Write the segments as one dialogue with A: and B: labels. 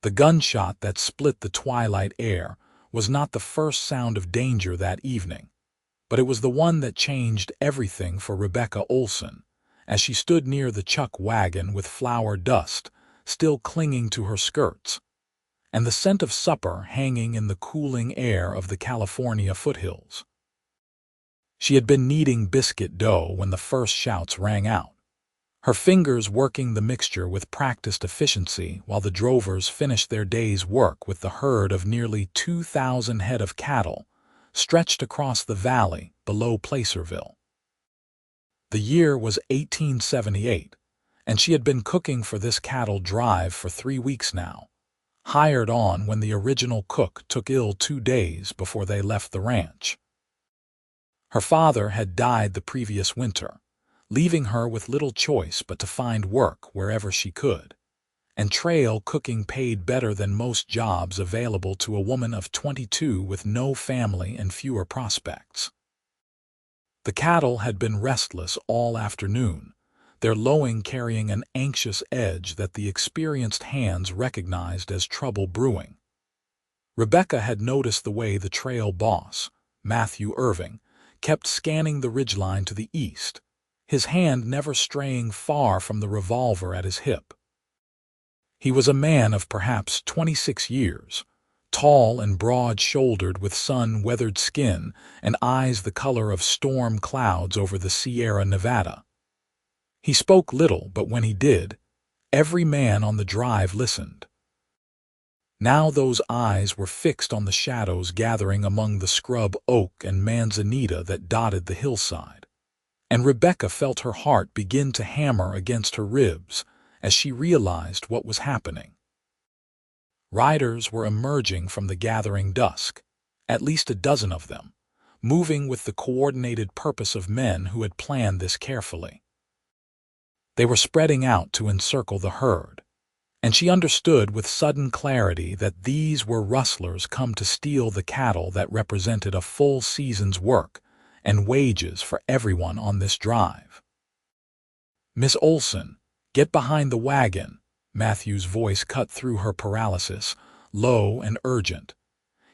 A: The gunshot that split the twilight air was not the first sound of danger that evening, but it was the one that changed everything for Rebecca Olsen, as she stood near the chuck wagon with flour dust still clinging to her skirts, and the scent of supper hanging in the cooling air of the California foothills. She had been kneading biscuit dough when the first shouts rang out, her fingers working the mixture with practiced efficiency while the drovers finished their day's work with the herd of nearly 2,000 head of cattle stretched across the valley below Placerville. The year was 1878, and she had been cooking for this cattle drive for 3 weeks now, hired on when the original cook took ill 2 days before they left the ranch. Her father had died the previous winter, leaving her with little choice but to find work wherever she could, and trail cooking paid better than most jobs available to a woman of 22 with no family and fewer prospects. The cattle had been restless all afternoon, their lowing carrying an anxious edge that the experienced hands recognized as trouble brewing. Rebecca had noticed the way the trail boss, Matthew Irving, kept scanning the ridgeline to the east, his hand never straying far from the revolver at his hip. He was a man of perhaps 26 years, tall and broad-shouldered with sun-weathered skin and eyes the color of storm clouds over the Sierra Nevada. He spoke little, but when he did, every man on the drive listened. Now those eyes were fixed on the shadows gathering among the scrub oak and manzanita that dotted the hillside, and Rebecca felt her heart begin to hammer against her ribs as she realized what was happening. Riders were emerging from the gathering dusk, at least a dozen of them, moving with the coordinated purpose of men who had planned this carefully. They were spreading out to encircle the herd, and she understood with sudden clarity that these were rustlers come to steal the cattle that represented a full season's work and wages for everyone on this drive. "Miss Olsen, get behind the wagon," Matthew's voice cut through her paralysis, low and urgent.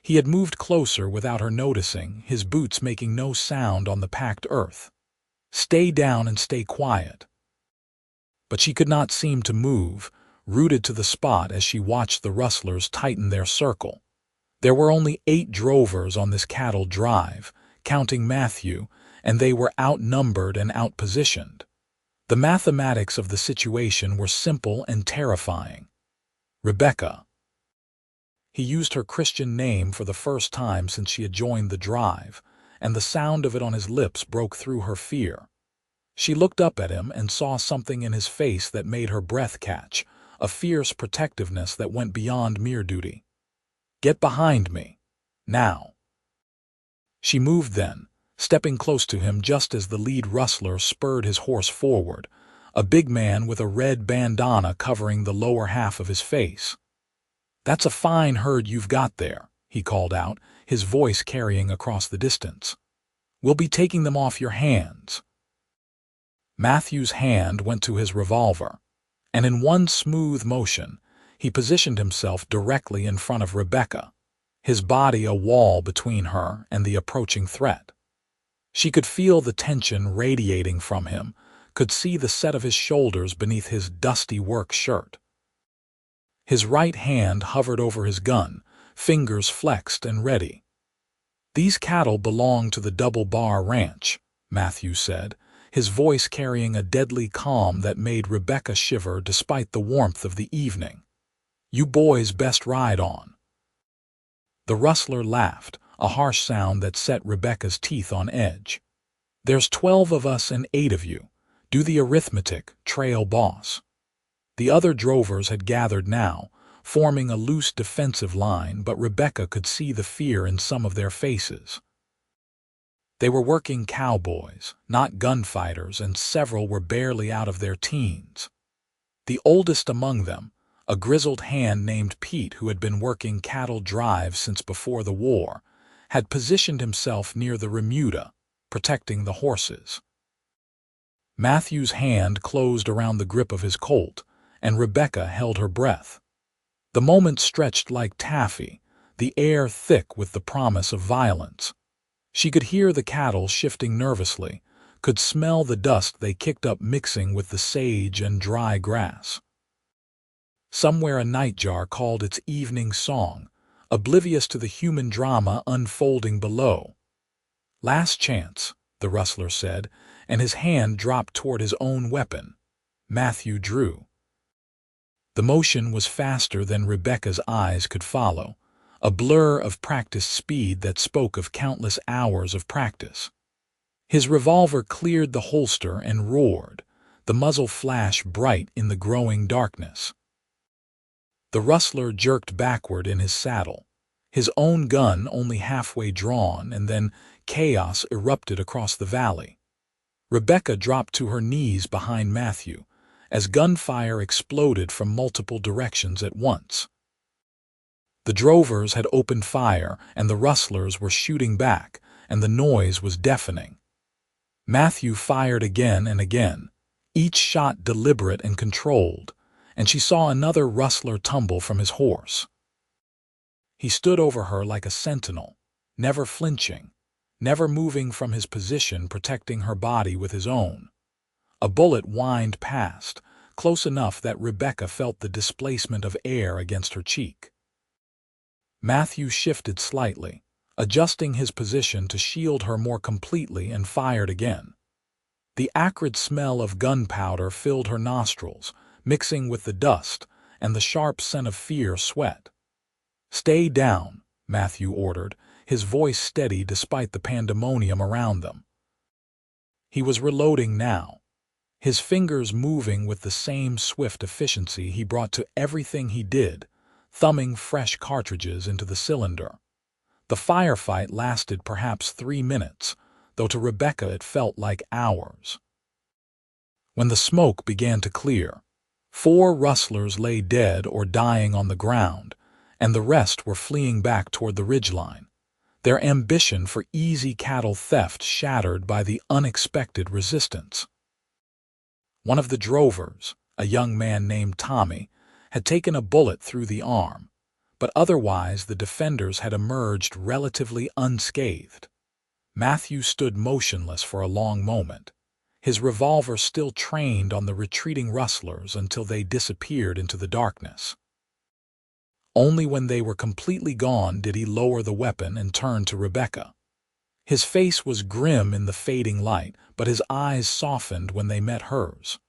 A: He had moved closer without her noticing, his boots making no sound on the packed earth. "Stay down and stay quiet." But she could not seem to move, rooted to the spot as she watched the rustlers tighten their circle. There were only 8 drovers on this cattle drive, counting Matthew, and they were outnumbered and outpositioned. The mathematics of the situation were simple and terrifying. Rebecca. He used her Christian name for the first time since she had joined the drive, and the sound of it on his lips broke through her fear. She looked up at him and saw something in his face that made her breath catch, a fierce protectiveness that went beyond mere duty. "Get behind me. Now." She moved then, stepping close to him just as the lead rustler spurred his horse forward, a big man with a red bandana covering the lower half of his face. "That's a fine herd you've got there," he called out, his voice carrying across the distance. "We'll be taking them off your hands." Matthew's hand went to his revolver, and in one smooth motion, he positioned himself directly in front of Rebecca, his body a wall between her and the approaching threat. She could feel the tension radiating from him, could see the set of his shoulders beneath his dusty work shirt. His right hand hovered over his gun, fingers flexed and ready. "These cattle belong to the Double Bar Ranch," Matthew said, his voice carrying a deadly calm that made Rebecca shiver despite the warmth of the evening. "You boys best ride on." The rustler laughed, a harsh sound that set Rebecca's teeth on edge. "There's 12 of us and 8 of you. Do the arithmetic, trail boss." The other drovers had gathered now, forming a loose defensive line, but Rebecca could see the fear in some of their faces. They were working cowboys, not gunfighters, and several were barely out of their teens. The oldest among them, a grizzled hand named Pete who had been working cattle drives since before the war, had positioned himself near the remuda, protecting the horses. Matthew's hand closed around the grip of his colt, and Rebecca held her breath. The moment stretched like taffy, the air thick with the promise of violence. She could hear the cattle shifting nervously, could smell the dust they kicked up mixing with the sage and dry grass. Somewhere a nightjar called its evening song, oblivious to the human drama unfolding below. "Last chance," the rustler said, and his hand dropped toward his own weapon. Matthew drew. The motion was faster than Rebecca's eyes could follow, a blur of practiced speed that spoke of countless hours of practice. His revolver cleared the holster and roared, the muzzle flash bright in the growing darkness. The rustler jerked backward in his saddle, his own gun only halfway drawn, and then chaos erupted across the valley. Rebecca dropped to her knees behind Matthew, as gunfire exploded from multiple directions at once. The drovers had opened fire, and the rustlers were shooting back, and the noise was deafening. Matthew fired again and again, each shot deliberate and controlled, and she saw another rustler tumble from his horse. He stood over her like a sentinel, never flinching, never moving from his position, protecting her body with his own. A bullet whined past, close enough that Rebecca felt the displacement of air against her cheek. Matthew shifted slightly, adjusting his position to shield her more completely, and fired again. The acrid smell of gunpowder filled her nostrils, mixing with the dust and the sharp scent of fear sweat. "Stay down," Matthew ordered, his voice steady despite the pandemonium around them. He was reloading now, his fingers moving with the same swift efficiency he brought to everything he did, thumbing fresh cartridges into the cylinder. The firefight lasted perhaps 3 minutes, though to Rebecca it felt like hours. When the smoke began to clear, 4 rustlers lay dead or dying on the ground, and the rest were fleeing back toward the ridgeline, their ambition for easy cattle theft shattered by the unexpected resistance. One of the drovers, a young man named Tommy, had taken a bullet through the arm, but otherwise the defenders had emerged relatively unscathed. Matthew stood motionless for a long moment, his revolver still trained on the retreating rustlers until they disappeared into the darkness. Only when they were completely gone did he lower the weapon and turn to Rebecca. His face was grim in the fading light, but his eyes softened when they met hers.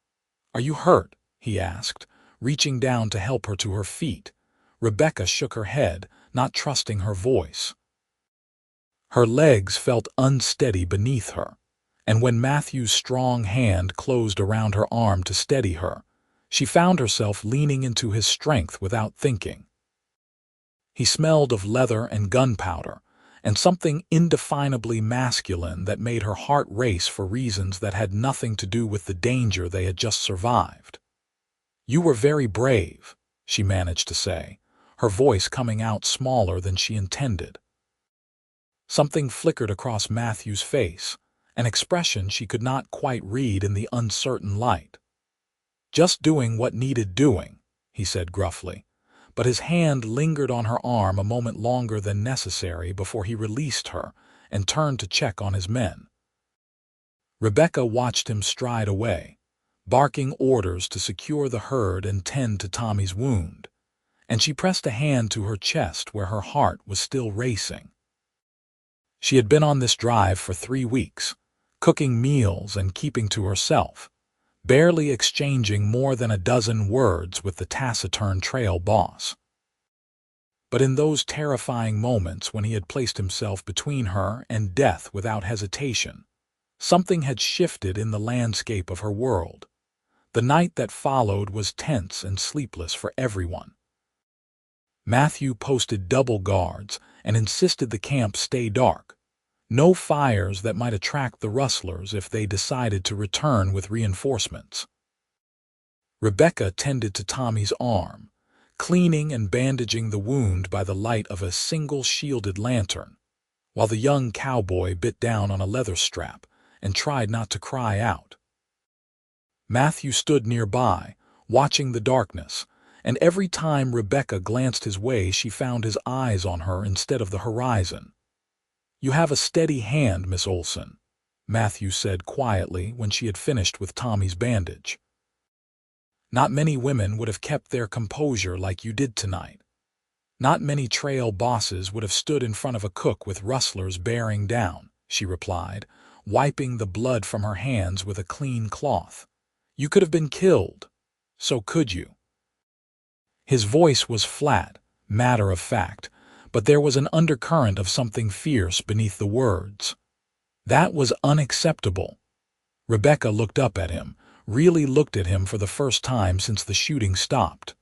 A: "Are you hurt?" he asked, reaching down to help her to her feet. Rebecca shook her head, not trusting her voice. Her legs felt unsteady beneath her, and when Matthew's strong hand closed around her arm to steady her, she found herself leaning into his strength without thinking. He smelled of leather and gunpowder, and something indefinably masculine that made her heart race for reasons that had nothing to do with the danger they had just survived. "You were very brave," she managed to say, her voice coming out smaller than she intended. Something flickered across Matthew's face, an expression she could not quite read in the uncertain light. "Just doing what needed doing," he said gruffly, but his hand lingered on her arm a moment longer than necessary before he released her and turned to check on his men. Rebecca watched him stride away, barking orders to secure the herd and tend to Tommy's wound, and she pressed a hand to her chest where her heart was still racing. She had been on this drive for 3 weeks, cooking meals and keeping to herself, barely exchanging more than a dozen words with the taciturn trail boss. But in those terrifying moments when he had placed himself between her and death without hesitation, something had shifted in the landscape of her world. The night that followed was tense and sleepless for everyone. Matthew posted double guards and insisted the camp stay dark. No fires that might attract the rustlers if they decided to return with reinforcements. Rebecca tended to Tommy's arm, cleaning and bandaging the wound by the light of a single shielded lantern, while the young cowboy bit down on a leather strap and tried not to cry out. Matthew stood nearby, watching the darkness, and every time Rebecca glanced his way she found his eyes on her instead of the horizon. "You have a steady hand, Miss Olsen," Matthew said quietly when she had finished with Tommy's bandage. "Not many women would have kept their composure like you did tonight. Not many trail bosses would have stood in front of a cook with rustlers bearing down," she replied, wiping the blood from her hands with a clean cloth. "You could have been killed. So could you." His voice was flat, matter of fact, but there was an undercurrent of something fierce beneath the words. That was unacceptable. Rebecca looked up at him, really looked at him for the first time since the shooting stopped.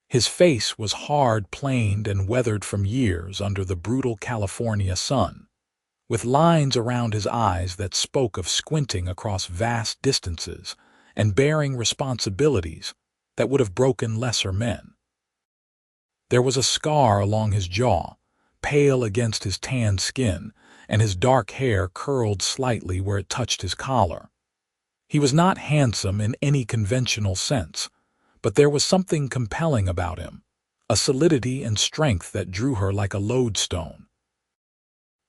A: His face was hard-planed and weathered from years under the brutal California sun, with lines around his eyes that spoke of squinting across vast distances and bearing responsibilities that would have broken lesser men. There was a scar along his jaw, pale against his tanned skin, and his dark hair curled slightly where it touched his collar. He was not handsome in any conventional sense, but there was something compelling about him, a solidity and strength that drew her like a lodestone.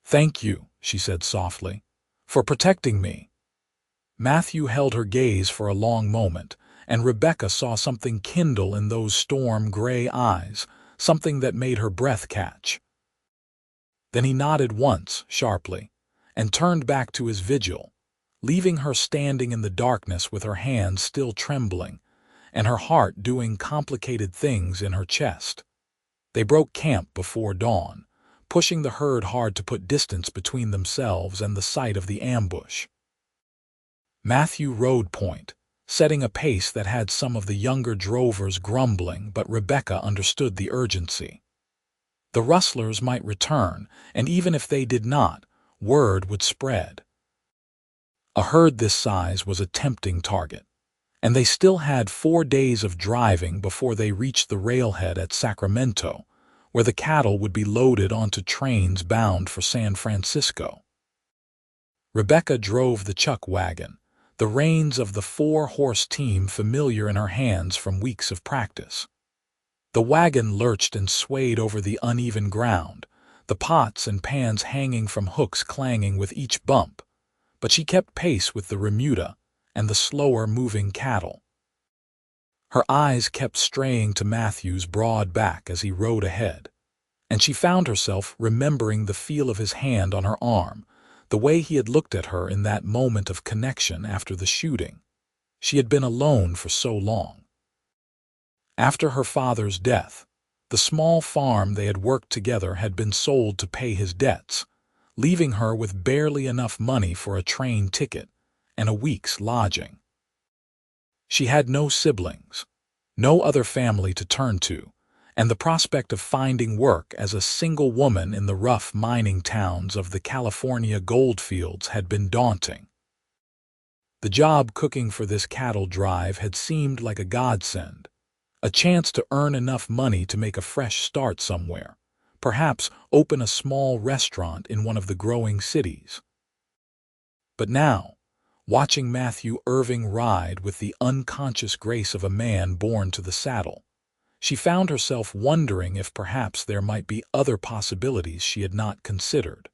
A: "Thank you," she said softly, "for protecting me." Matthew held her gaze for a long moment, and Rebecca saw something kindle in those storm-gray eyes, something that made her breath catch. Then he nodded once, sharply, and turned back to his vigil, leaving her standing in the darkness with her hands still trembling, and her heart doing complicated things in her chest. They broke camp before dawn, pushing the herd hard to put distance between themselves and the site of the ambush. Matthew rode point, setting a pace that had some of the younger drovers grumbling, but Rebecca understood the urgency. The rustlers might return, and even if they did not, word would spread. A herd this size was a tempting target, and they still had 4 days of driving before they reached the railhead at Sacramento, where the cattle would be loaded onto trains bound for San Francisco. Rebecca drove the chuck wagon, the reins of the 4-horse team familiar in her hands from weeks of practice. The wagon lurched and swayed over the uneven ground, the pots and pans hanging from hooks clanging with each bump, but she kept pace with the remuda and the slower-moving cattle. Her eyes kept straying to Matthew's broad back as he rode ahead, and she found herself remembering the feel of his hand on her arm, the way he had looked at her in that moment of connection after the shooting. She had been alone for so long. After her father's death, the small farm they had worked together had been sold to pay his debts, leaving her with barely enough money for a train ticket and a week's lodging. She had no siblings, no other family to turn to, and the prospect of finding work as a single woman in the rough mining towns of the California goldfields had been daunting. The job cooking for this cattle drive had seemed like a godsend, a chance to earn enough money to make a fresh start somewhere, perhaps open a small restaurant in one of the growing cities. But now, watching Matthew Irving ride with the unconscious grace of a man born to the saddle, she found herself wondering if perhaps there might be other possibilities she had not considered.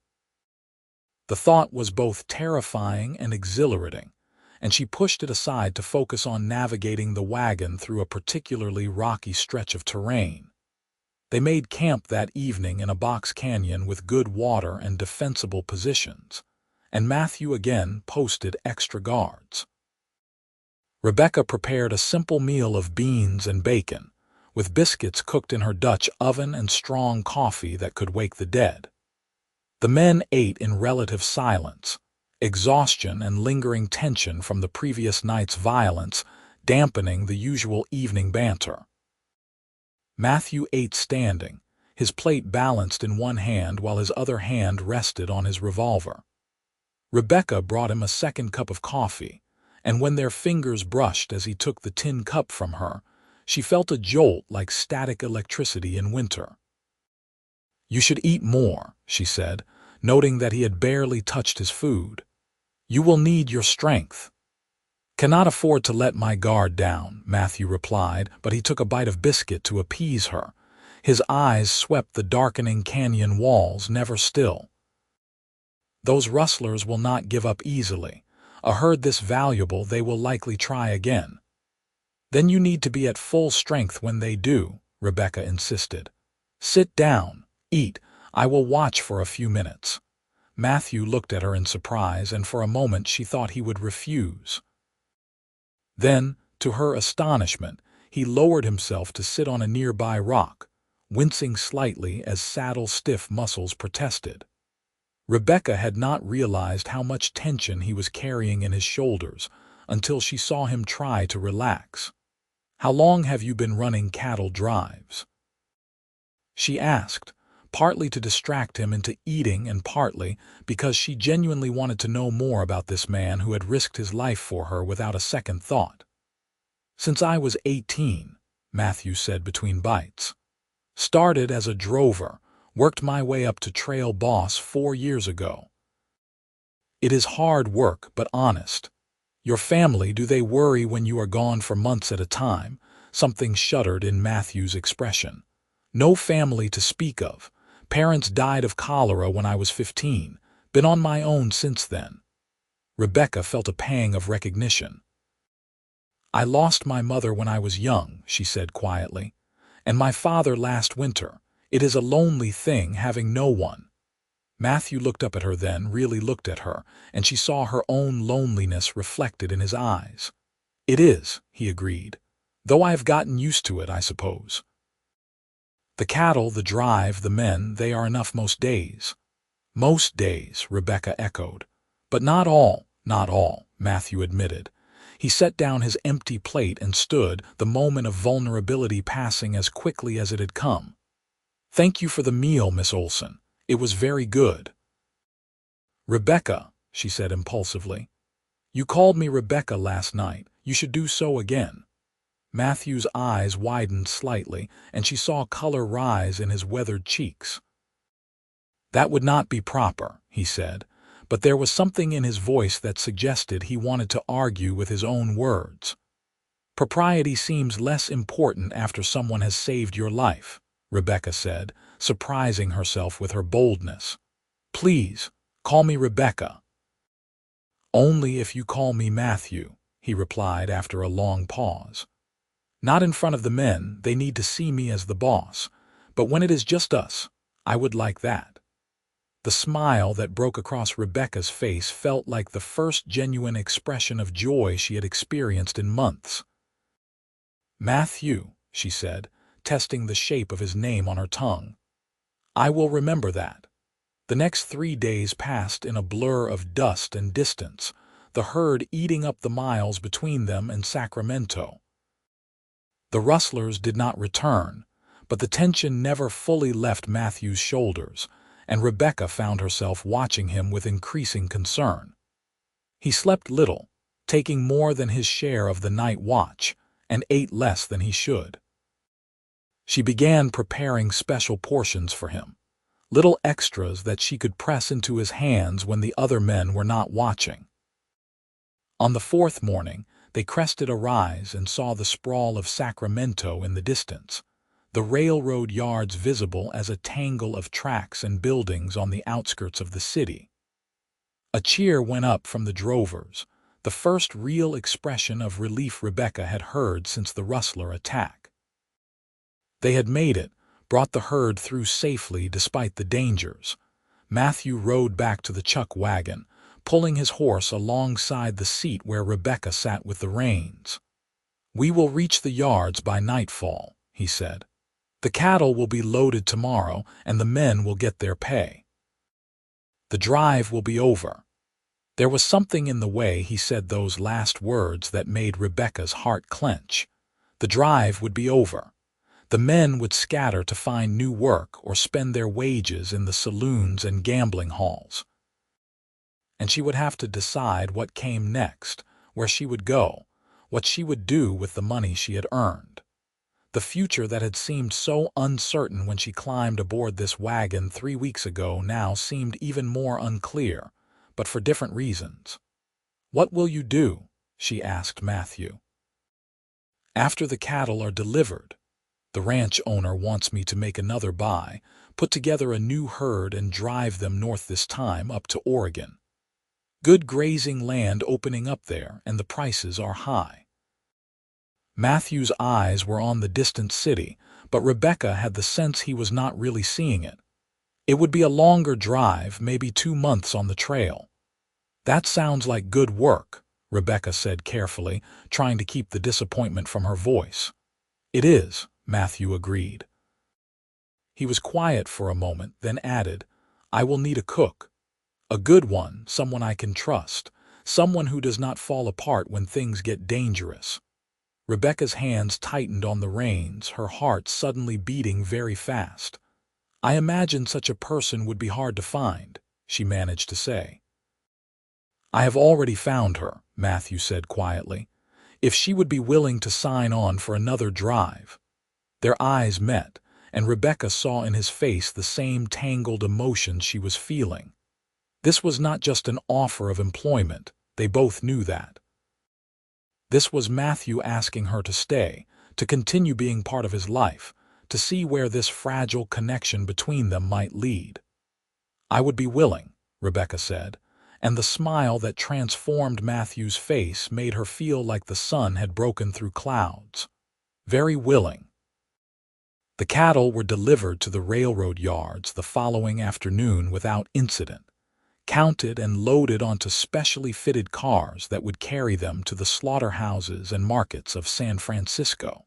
A: The thought was both terrifying and exhilarating, and she pushed it aside to focus on navigating the wagon through a particularly rocky stretch of terrain. They made camp that evening in a box canyon with good water and defensible positions, and Matthew again posted extra guards. Rebecca prepared a simple meal of beans and bacon, with biscuits cooked in her Dutch oven and strong coffee that could wake the dead. The men ate in relative silence, exhaustion and lingering tension from the previous night's violence dampening the usual evening banter. Matthew ate standing, his plate balanced in one hand while his other hand rested on his revolver. Rebecca brought him a second cup of coffee, and when their fingers brushed as he took the tin cup from her, she felt a jolt like static electricity in winter. "You should eat more," she said, noting that he had barely touched his food. "You will need your strength." "Cannot afford to let my guard down," Matthew replied, but he took a bite of biscuit to appease her. His eyes swept the darkening canyon walls, never still. "Those rustlers will not give up easily. A herd this valuable, they will likely try again." "Then you need to be at full strength when they do," Rebecca insisted. "Sit down, eat. I will watch for a few minutes." Matthew looked at her in surprise, and for a moment she thought he would refuse. Then, to her astonishment, he lowered himself to sit on a nearby rock, wincing slightly as saddle-stiff muscles protested. Rebecca had not realized how much tension he was carrying in his shoulders until she saw him try to relax. "How long have you been running cattle drives?" she asked, partly to distract him into eating and partly because she genuinely wanted to know more about this man who had risked his life for her without a second thought. "Since I was 18, Matthew said between bites. "Started as a drover, worked my way up to trail boss 4 years ago. It is hard work, but honest. Your family, do they worry when you are gone for months at a time?" Something shuddered in Matthew's expression. "No family to speak of. Parents died of cholera when I was 15. Been on my own since then." Rebecca felt a pang of recognition. "I lost my mother when I was young," she said quietly, "and my father last winter. It is a lonely thing having no one." Matthew looked up at her then, really looked at her, and she saw her own loneliness reflected in his eyes. "It is," he agreed, "though I have gotten used to it, I suppose. The cattle, the drive, the men, they are enough most days." "Most days," Rebecca echoed. "But not all, not all," Matthew admitted. He set down his empty plate and stood, the moment of vulnerability passing as quickly as it had come. "Thank you for the meal, Miss Olsen. It was very good." "Rebecca," she said impulsively. "You called me Rebecca last night. You should do so again." Matthew's eyes widened slightly, and she saw color rise in his weathered cheeks. "That would not be proper," he said, but there was something in his voice that suggested he wanted to argue with his own words. "Propriety seems less important after someone has saved your life," Rebecca said, surprising herself with her boldness. "Please, call me Rebecca." "Only if you call me Matthew," he replied after a long pause. "Not in front of the men, they need to see me as the boss, but when it is just us, I would like that." The smile that broke across Rebecca's face felt like the first genuine expression of joy she had experienced in months. "Matthew," she said, testing the shape of his name on her tongue. "I will remember that." The next 3 days passed in a blur of dust and distance, the herd eating up the miles between them and Sacramento. The rustlers did not return, but the tension never fully left Matthew's shoulders, and Rebecca found herself watching him with increasing concern. He slept little, taking more than his share of the night watch, and ate less than he should. She began preparing special portions for him, little extras that she could press into his hands when the other men were not watching. On the 4th morning, they crested a rise and saw the sprawl of Sacramento in the distance, the railroad yards visible as a tangle of tracks and buildings on the outskirts of the city. A cheer went up from the drovers, the first real expression of relief Rebecca had heard since the rustler attack. They had made it, brought the herd through safely despite the dangers. Matthew rode back to the chuck wagon, pulling his horse alongside the seat where Rebecca sat with the reins. "We will reach the yards by nightfall," he said. "The cattle will be loaded tomorrow, and the men will get their pay. The drive will be over." There was something in the way he said those last words that made Rebecca's heart clench. The drive would be over. The men would scatter to find new work or spend their wages in the saloons and gambling halls. And she would have to decide what came next, where she would go, what she would do with the money she had earned. The future that had seemed so uncertain when she climbed aboard this wagon 3 weeks ago now seemed even more unclear, but for different reasons. "What will you do?" she asked Matthew. "After the cattle are delivered. The ranch owner wants me to make another buy, put together a new herd and drive them north this time up to Oregon. Good grazing land opening up there, and the prices are high." Matthew's eyes were on the distant city, but Rebecca had the sense he was not really seeing it. It would be a longer drive, maybe 2 months on the trail. "That sounds like good work," Rebecca said carefully, trying to keep the disappointment from her voice. "It is," Matthew agreed. He was quiet for a moment, then added, "I will need a cook. A good one, someone I can trust, someone who does not fall apart when things get dangerous." Rebecca's hands tightened on the reins, her heart suddenly beating very fast. "I imagine such a person would be hard to find," she managed to say. "I have already found her," Matthew said quietly. "If she would be willing to sign on for another drive." Their eyes met, and Rebecca saw in his face the same tangled emotions she was feeling. This was not just an offer of employment, they both knew that. This was Matthew asking her to stay, to continue being part of his life, to see where this fragile connection between them might lead. "I would be willing," Rebecca said, and the smile that transformed Matthew's face made her feel like the sun had broken through clouds. "Very willing." The cattle were delivered to the railroad yards the following afternoon without incident, counted and loaded onto specially fitted cars that would carry them to the slaughterhouses and markets of San Francisco.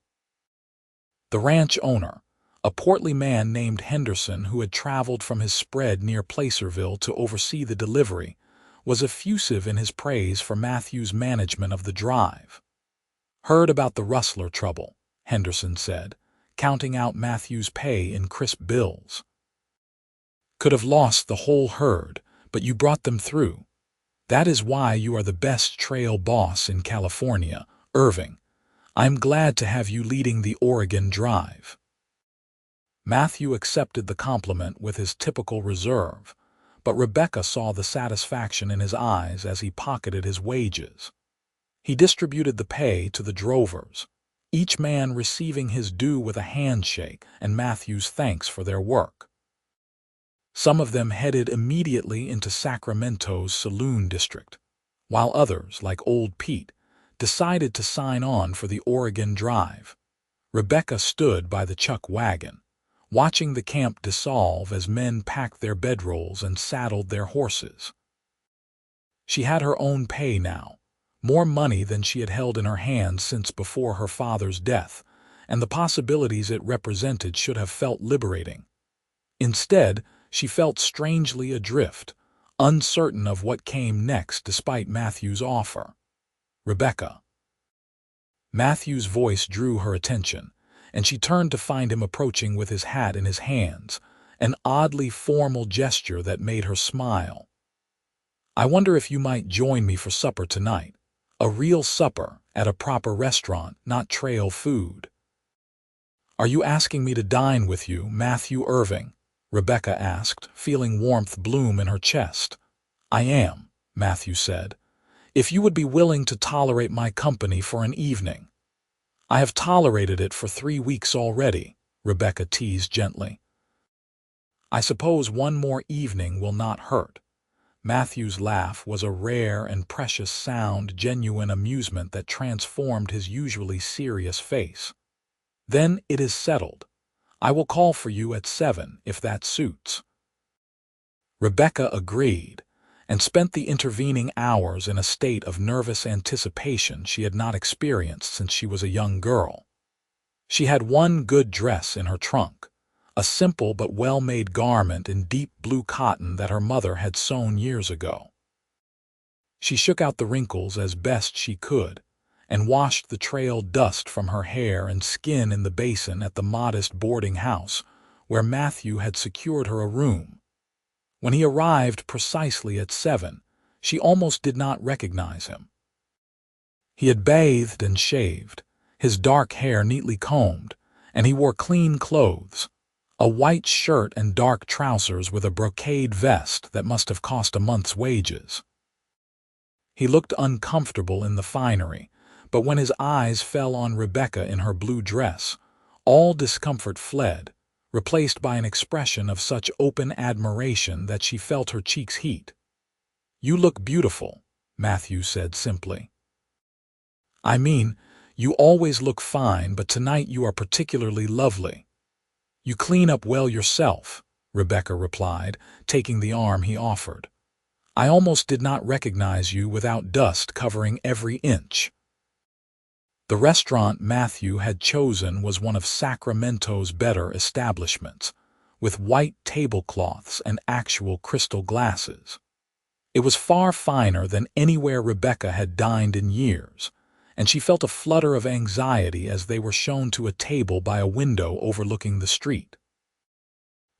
A: The ranch owner, a portly man named Henderson who had traveled from his spread near Placerville to oversee the delivery, was effusive in his praise for Matthew's management of the drive. "Heard about the rustler trouble," Henderson said, counting out Matthew's pay in crisp bills. "Could have lost the whole herd, but you brought them through. That is why you are the best trail boss in California, Irving. I'm glad to have you leading the Oregon drive." Matthew accepted the compliment with his typical reserve, but Rebecca saw the satisfaction in his eyes as he pocketed his wages. He distributed the pay to the drovers, each man receiving his due with a handshake and Matthew's thanks for their work. Some of them headed immediately into Sacramento's saloon district, while others, like Old Pete, decided to sign on for the Oregon drive. Rebecca stood by the chuck wagon, watching the camp dissolve as men packed their bedrolls and saddled their horses. She had her own pay now, more money than she had held in her hands since before her father's death, and the possibilities it represented should have felt liberating. Instead, she felt strangely adrift, uncertain of what came next despite Matthew's offer. "Rebecca." Matthew's voice drew her attention, and she turned to find him approaching with his hat in his hands, an oddly formal gesture that made her smile. "I wonder if you might join me for supper tonight. A real supper, at a proper restaurant, not trail food." "Are you asking me to dine with you, Matthew Irving?" Rebecca asked, feeling warmth bloom in her chest. "I am," Matthew said, "if you would be willing to tolerate my company for an evening." "I have tolerated it for 3 weeks already," Rebecca teased gently. "I suppose one more evening will not hurt." Matthew's laugh was a rare and precious sound, genuine amusement that transformed his usually serious face. "Then it is settled. I will call for you at 7 if that suits." Rebecca agreed, and spent the intervening hours in a state of nervous anticipation she had not experienced since she was a young girl. She had one good dress in her trunk, a simple but well-made garment in deep blue cotton that her mother had sewn years ago. She shook out the wrinkles as best she could, and washed the trail dust from her hair and skin in the basin at the modest boarding house where Matthew had secured her a room. When he arrived precisely at 7, she almost did not recognize him. He had bathed and shaved, his dark hair neatly combed, and he wore clean clothes, a white shirt and dark trousers with a brocade vest that must have cost a month's wages. He looked uncomfortable in the finery, but when his eyes fell on Rebecca in her blue dress, all discomfort fled, replaced by an expression of such open admiration that she felt her cheeks heat. "You look beautiful," Matthew said simply. "I mean, you always look fine, but tonight you are particularly lovely." "You clean up well yourself," Rebecca replied, taking the arm he offered. "I almost did not recognize you without dust covering every inch." The restaurant Matthew had chosen was one of Sacramento's better establishments, with white tablecloths and actual crystal glasses. It was far finer than anywhere Rebecca had dined in years, and she felt a flutter of anxiety as they were shown to a table by a window overlooking the street.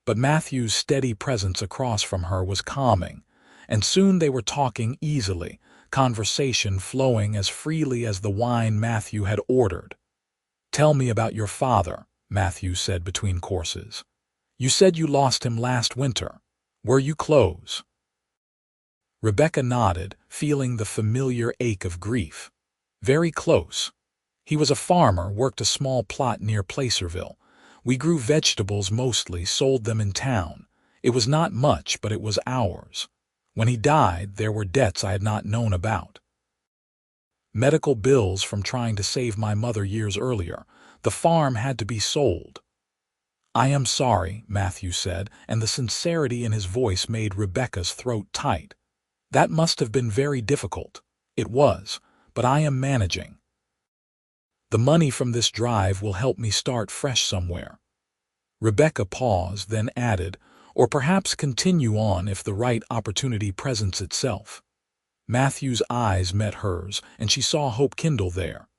A: But Matthew's steady presence across from her was calming, and soon they were talking easily, conversation flowing as freely as the wine Matthew had ordered. "Tell me about your father," Matthew said between courses. "You said you lost him last winter. Were you close?" Rebecca nodded, feeling the familiar ache of grief. "Very close. He was a farmer, worked a small plot near Placerville. We grew vegetables mostly, sold them in town. It was not much, but it was ours. When he died, there were debts I had not known about. Medical bills from trying to save my mother years earlier. The farm had to be sold." "I am sorry," Matthew said, and the sincerity in his voice made Rebecca's throat tight. "That must have been very difficult." "It was, but I am managing. The money from this drive will help me start fresh somewhere." Rebecca paused, then added, "Or perhaps continue on if the right opportunity presents itself." Matthew's eyes met hers, and she saw hope kindle there.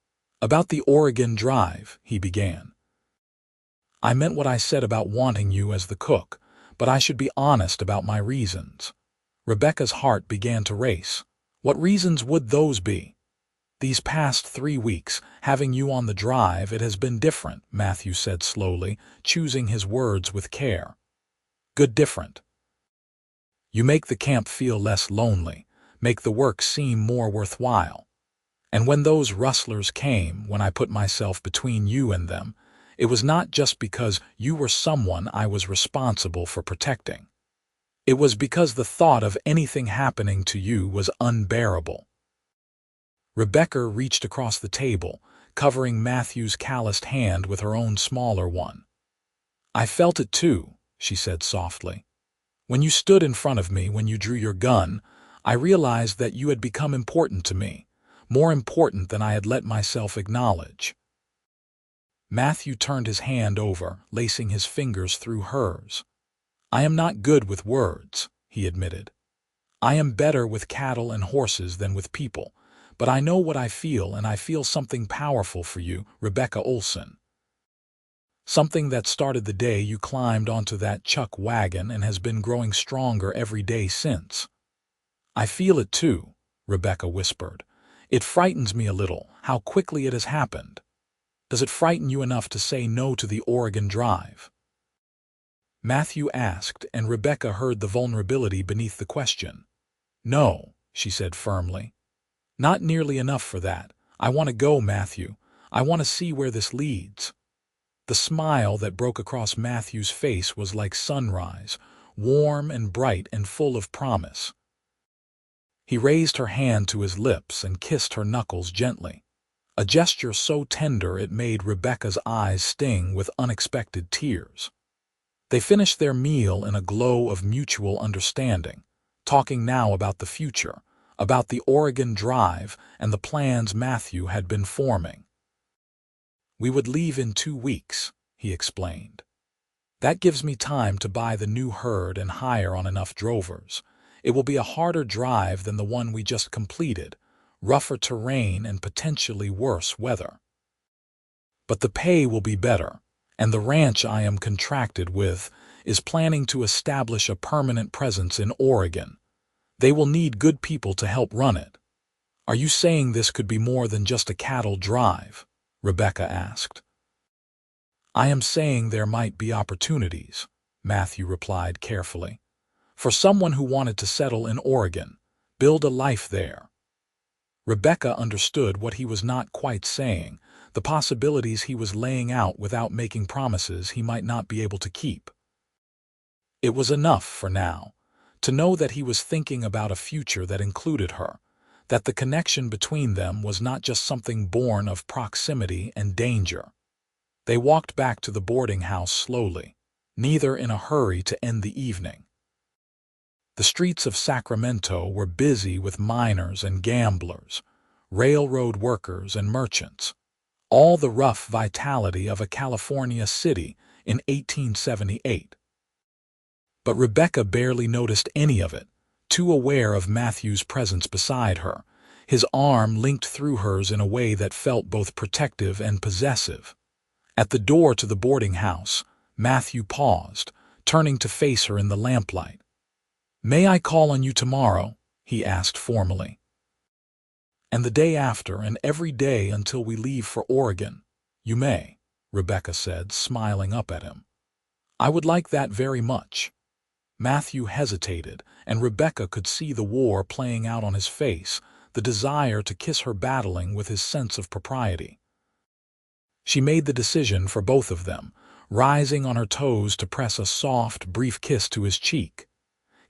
A: "About the Oregon drive," he began. "I meant what I said about wanting you as the cook, but I should be honest about my reasons." Rebecca's heart began to race. What reasons would those be? "These past 3 weeks, having you on the drive, it has been different," Matthew said slowly, choosing his words with care. "Good different. You make the camp feel less lonely, make the work seem more worthwhile. And when those rustlers came, when I put myself between you and them, it was not just because you were someone I was responsible for protecting. It was because the thought of anything happening to you was unbearable." Rebecca reached across the table, covering Matthew's calloused hand with her own smaller one. "I felt it too," she said softly. "When you stood in front of me, when you drew your gun, I realized that you had become important to me, more important than I had let myself acknowledge." Matthew turned his hand over, lacing his fingers through hers. "I am not good with words," he admitted. "I am better with cattle and horses than with people, but I know what I feel, and I feel something powerful for you, Rebecca Olsen. Something that started the day you climbed onto that chuck wagon and has been growing stronger every day since." "I feel it too," Rebecca whispered. "It frightens me a little, how quickly it has happened. Does it frighten you enough to say no to the Oregon drive?" Matthew asked, and Rebecca heard the vulnerability beneath the question. "No," she said firmly. "Not nearly enough for that. I want to go, Matthew. I want to see where this leads." The smile that broke across Matthew's face was like sunrise, warm and bright and full of promise. He raised her hand to his lips and kissed her knuckles gently, a gesture so tender it made Rebecca's eyes sting with unexpected tears. They finished their meal in a glow of mutual understanding, talking now about the future, about the Oregon drive and the plans Matthew had been forming. "We would leave in 2 weeks," he explained. "That gives me time to buy the new herd and hire on enough drovers. It will be a harder drive than the one we just completed, rougher terrain and potentially worse weather. But the pay will be better, and the ranch I am contracted with is planning to establish a permanent presence in Oregon. They will need good people to help run it." "Are you saying this could be more than just a cattle drive?" Rebecca asked. "I am saying there might be opportunities," Matthew replied carefully. "For someone who wanted to settle in Oregon, build a life there. Rebecca understood what he was not quite saying, the possibilities he was laying out without making promises he might not be able to keep. It was enough for now to know that he was thinking about a future that included her, that the connection between them was not just something born of proximity and danger. They walked back to the boarding house slowly, neither in a hurry to end the evening. The streets of Sacramento were busy with miners and gamblers, railroad workers and merchants, all the rough vitality of a California city in 1878. But Rebecca barely noticed any of it, too aware of Matthew's presence beside her, his arm linked through hers in a way that felt both protective and possessive. At the door to the boarding house, Matthew paused, turning to face her in the lamplight. "May I call on you tomorrow?" he asked formally. "And the day after, and every day until we leave for Oregon." "You may," Rebecca said, smiling up at him. "I would like that very much." Matthew hesitated, and Rebecca could see the war playing out on his face, the desire to kiss her battling with his sense of propriety. She made the decision for both of them, rising on her toes to press a soft, brief kiss to his cheek.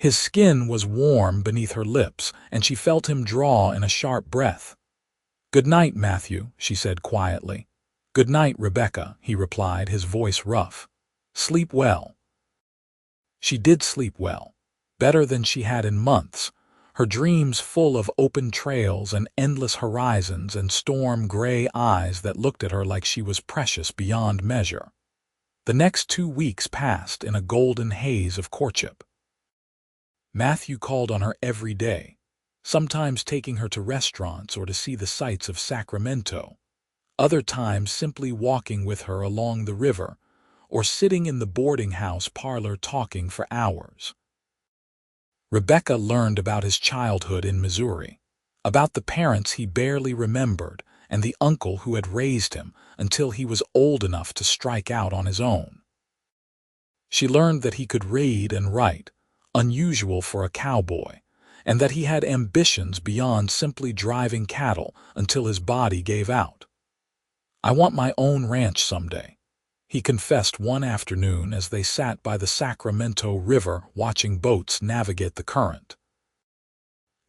A: His skin was warm beneath her lips, and she felt him draw in a sharp breath. "Good night, Matthew," she said quietly. "Good night, Rebecca," he replied, his voice rough. "Sleep well." She did sleep well, better than she had in months, her dreams full of open trails and endless horizons and storm-gray eyes that looked at her like she was precious beyond measure. The next 2 weeks passed in a golden haze of courtship. Matthew called on her every day, sometimes taking her to restaurants or to see the sights of Sacramento, other times simply walking with her along the river or sitting in the boarding house parlor talking for hours. Rebecca learned about his childhood in Missouri, about the parents he barely remembered and the uncle who had raised him until he was old enough to strike out on his own. She learned that he could read and write, unusual for a cowboy, and that he had ambitions beyond simply driving cattle until his body gave out. "I want my own ranch someday," he confessed one afternoon as they sat by the Sacramento River watching boats navigate the current.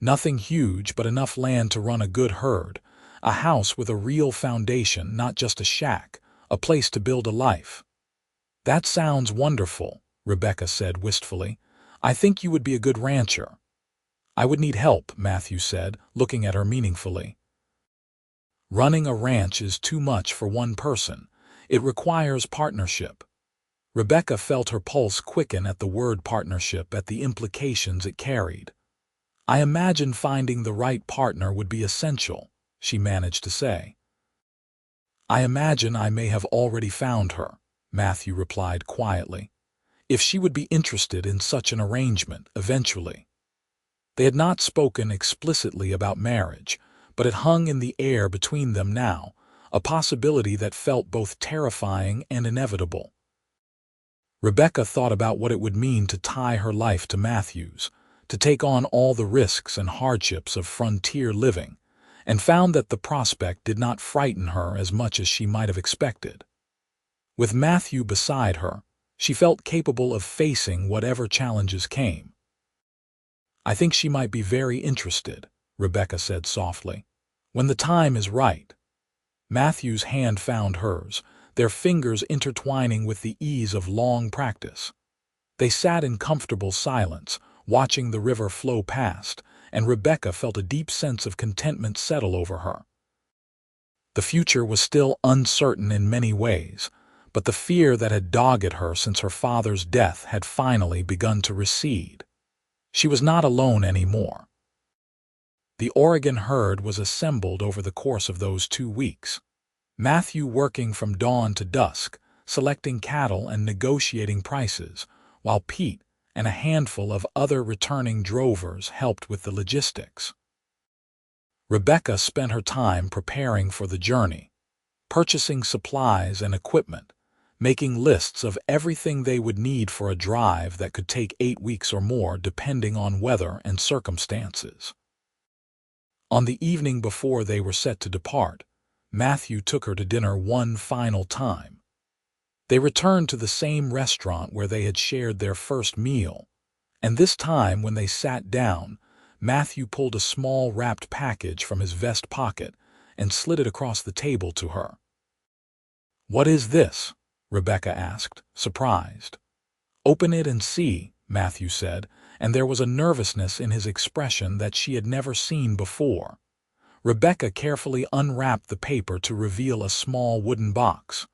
A: "Nothing huge, but enough land to run a good herd, a house with a real foundation, not just a shack, a place to build a life." "That sounds wonderful," Rebecca said wistfully. "I think you would be a good rancher." "I would need help," Matthew said, looking at her meaningfully. "Running a ranch is too much for one person. It requires partnership." Rebecca felt her pulse quicken at the word partnership, at the implications it carried. "I imagine finding the right partner would be essential," she managed to say. "I imagine I may have already found her," Matthew replied quietly. "If she would be interested in such an arrangement eventually." They had not spoken explicitly about marriage, but it hung in the air between them now, a possibility that felt both terrifying and inevitable. Rebecca thought about what it would mean to tie her life to Matthew's, to take on all the risks and hardships of frontier living, and found that the prospect did not frighten her as much as she might have expected. With Matthew beside her, she felt capable of facing whatever challenges came. "I think she might be very interested," Rebecca said softly, "when the time is right." Matthew's hand found hers, their fingers intertwining with the ease of long practice. They sat in comfortable silence, watching the river flow past, and Rebecca felt a deep sense of contentment settle over her. The future was still uncertain in many ways, but the fear that had dogged her since her father's death had finally begun to recede. She was not alone anymore. The Oregon herd was assembled over the course of those 2 weeks. Matthew working from dawn to dusk, selecting cattle and negotiating prices, while Pete and a handful of other returning drovers helped with the logistics. Rebecca spent her time preparing for the journey, purchasing supplies and equipment, making lists of everything they would need for a drive that could take 8 weeks or more depending on weather and circumstances. On the evening before they were set to depart, Matthew took her to dinner one final time. They returned to the same restaurant where they had shared their first meal, and this time when they sat down, Matthew pulled a small wrapped package from his vest pocket and slid it across the table to her. "What is this?" Rebecca asked, surprised. "Open it and see," Matthew said, and there was a nervousness in his expression that she had never seen before. Rebecca carefully unwrapped the paper to reveal a small wooden box.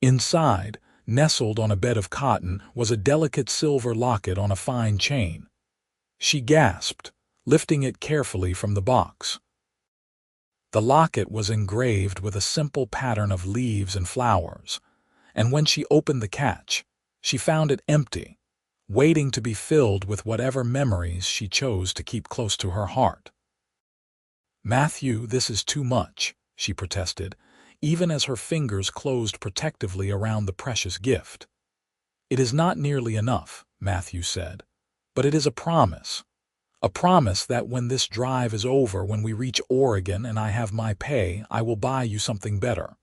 A: Inside, nestled on a bed of cotton, was a delicate silver locket on a fine chain. She gasped, lifting it carefully from the box. The locket was engraved with a simple pattern of leaves and flowers, and when she opened the catch, she found it empty, waiting to be filled with whatever memories she chose to keep close to her heart. "Matthew, this is too much," she protested, even as her fingers closed protectively around the precious gift. "It is not nearly enough," Matthew said, "but it is a promise. A promise that when this drive is over, when we reach Oregon and I have my pay, I will buy you something better.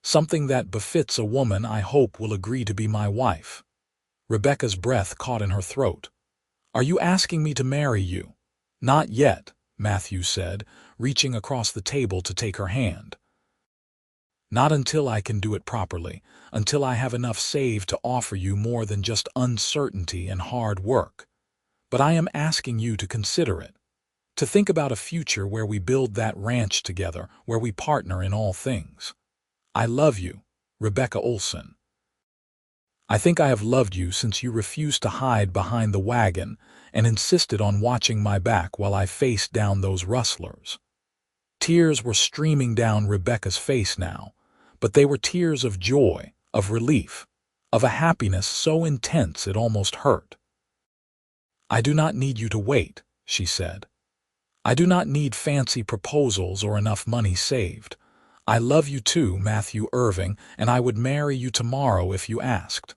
A: Something that befits a woman I hope will agree to be my wife." Rebecca's breath caught in her throat. "Are you asking me to marry you?" "Not yet," Matthew said, reaching across the table to take her hand. "Not until I can do it properly, until I have enough saved to offer you more than just uncertainty and hard work. But I am asking you to consider it, to think about a future where we build that ranch together, where we partner in all things. I love you, Rebecca Olsen. I think I have loved you since you refused to hide behind the wagon and insisted on watching my back while I faced down those rustlers." Tears were streaming down Rebecca's face now, but they were tears of joy, of relief, of a happiness so intense it almost hurt. "I do not need you to wait," she said. "I do not need fancy proposals or enough money saved. I love you too, Matthew Irving, and I would marry you tomorrow if you asked."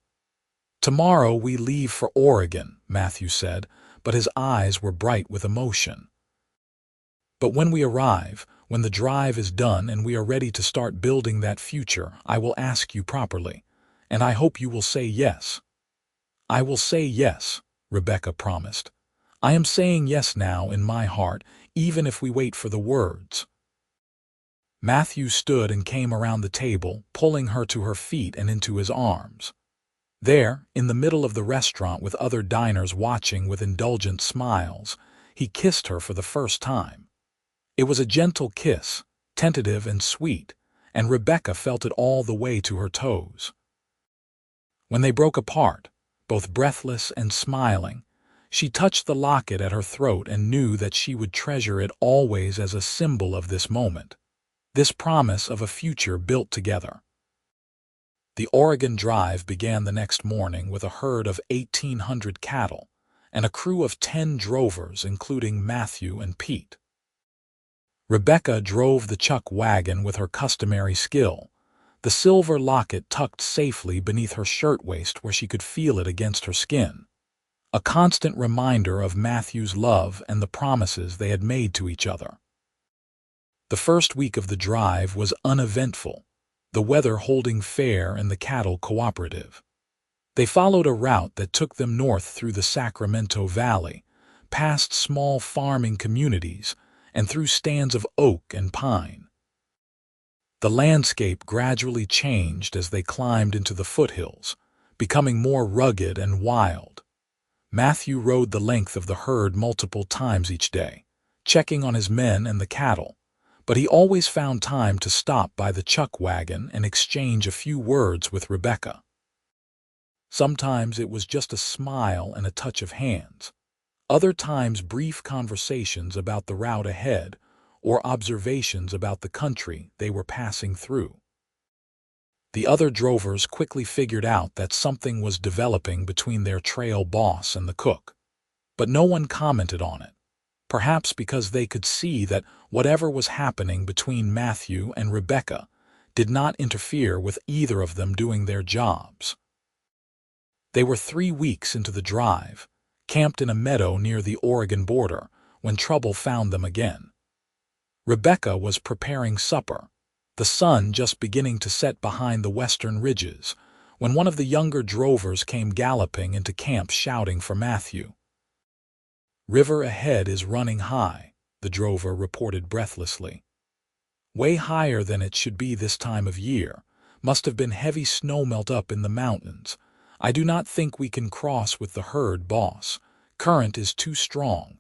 A: "Tomorrow we leave for Oregon," Matthew said, but his eyes were bright with emotion. "But when we arrive, when the drive is done and we are ready to start building that future, I will ask you properly, and I hope you will say yes." "I will say yes," Rebecca promised. "I am saying yes now in my heart, even if we wait for the words." Matthew stood and came around the table, pulling her to her feet and into his arms. There, in the middle of the restaurant with other diners watching with indulgent smiles, he kissed her for the first time. It was a gentle kiss, tentative and sweet, and Rebecca felt it all the way to her toes. When they broke apart, both breathless and smiling, she touched the locket at her throat and knew that she would treasure it always as a symbol of this moment, this promise of a future built together. The Oregon drive began the next morning with a herd of 1,800 cattle and a crew of 10 drovers, including Matthew and Pete. Rebecca drove the chuck wagon with her customary skill, the silver locket tucked safely beneath her shirtwaist where she could feel it against her skin, a constant reminder of Matthew's love and the promises they had made to each other. The first week of the drive was uneventful, the weather holding fair and the cattle cooperative. They followed a route that took them north through the Sacramento Valley, past small farming communities, and through stands of oak and pine. The landscape gradually changed as they climbed into the foothills, becoming more rugged and wild. Matthew rode the length of the herd multiple times each day, checking on his men and the cattle, but he always found time to stop by the chuck wagon and exchange a few words with Rebecca. Sometimes it was just a smile and a touch of hands. Other times brief conversations about the route ahead or observations about the country they were passing through. The other drovers quickly figured out that something was developing between their trail boss and the cook, but no one commented on it, perhaps because they could see that whatever was happening between Matthew and Rebecca did not interfere with either of them doing their jobs. They were 3 weeks into the drive, camped in a meadow near the Oregon border, when trouble found them again. Rebecca was preparing supper, the sun just beginning to set behind the western ridges, when one of the younger drovers came galloping into camp shouting for Matthew. "River ahead is running high," the drover reported breathlessly. "Way higher than it should be this time of year. Must have been heavy snowmelt up in the mountains. I do not think we can cross with the herd, boss. Current is too strong."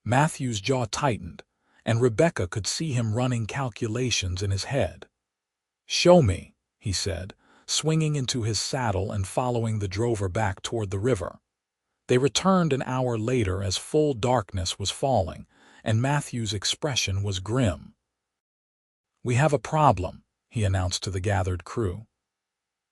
A: Matthew's jaw tightened, and Rebecca could see him running calculations in his head. "Show me," he said, swinging into his saddle and following the drover back toward the river. They returned an hour later as full darkness was falling, and Matthew's expression was grim. "We have a problem," he announced to the gathered crew.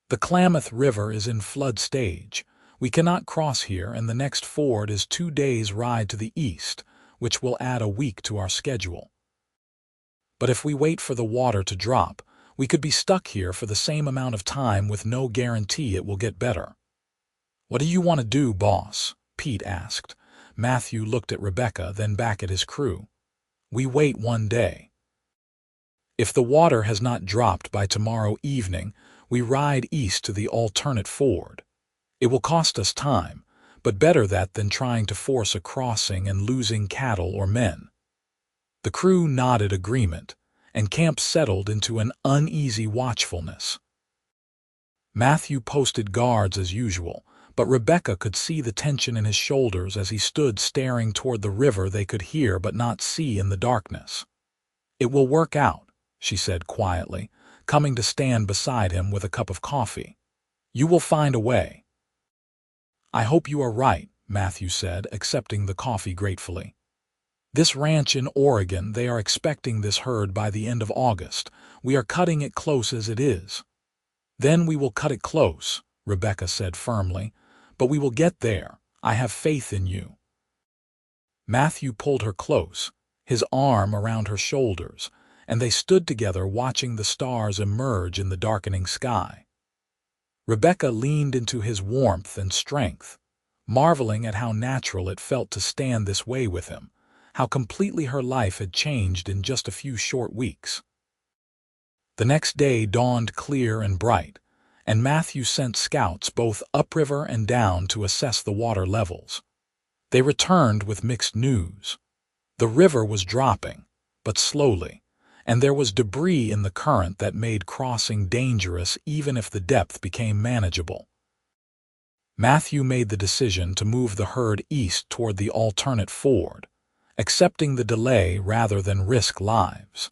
A: "The Klamath River is in flood stage. We cannot cross here, and the next ford is 2 days' ride to the east, which will add a week to our schedule. But if we wait for the water to drop, we could be stuck here for the same amount of time with no guarantee it will get better." "What do you want to do, boss?" Pete asked. Matthew looked at Rebecca, then back at his crew. "We wait 1 day. If the water has not dropped by tomorrow evening, we ride east to the alternate ford. It will cost us time, but better that than trying to force a crossing and losing cattle or men." The crew nodded agreement, and camp settled into an uneasy watchfulness. Matthew posted guards as usual, but Rebecca could see the tension in his shoulders as he stood staring toward the river they could hear but not see in the darkness. "It will work out," she said quietly, coming to stand beside him with a cup of coffee. "You will find a way." "I hope you are right," Matthew said, accepting the coffee gratefully. "This ranch in Oregon, they are expecting this herd by the end of August. We are cutting it close as it is." "Then we will cut it close," Rebecca said firmly. "But we will get there. I have faith in you." Matthew pulled her close, his arm around her shoulders, and they stood together watching the stars emerge in the darkening sky. Rebecca leaned into his warmth and strength, marveling at how natural it felt to stand this way with him, how completely her life had changed in just a few short weeks. The next day dawned clear and bright, and Matthew sent scouts both upriver and down to assess the water levels. They returned with mixed news. The river was dropping, but slowly, and there was debris in the current that made crossing dangerous even if the depth became manageable. Matthew made the decision to move the herd east toward the alternate ford, accepting the delay rather than risk lives.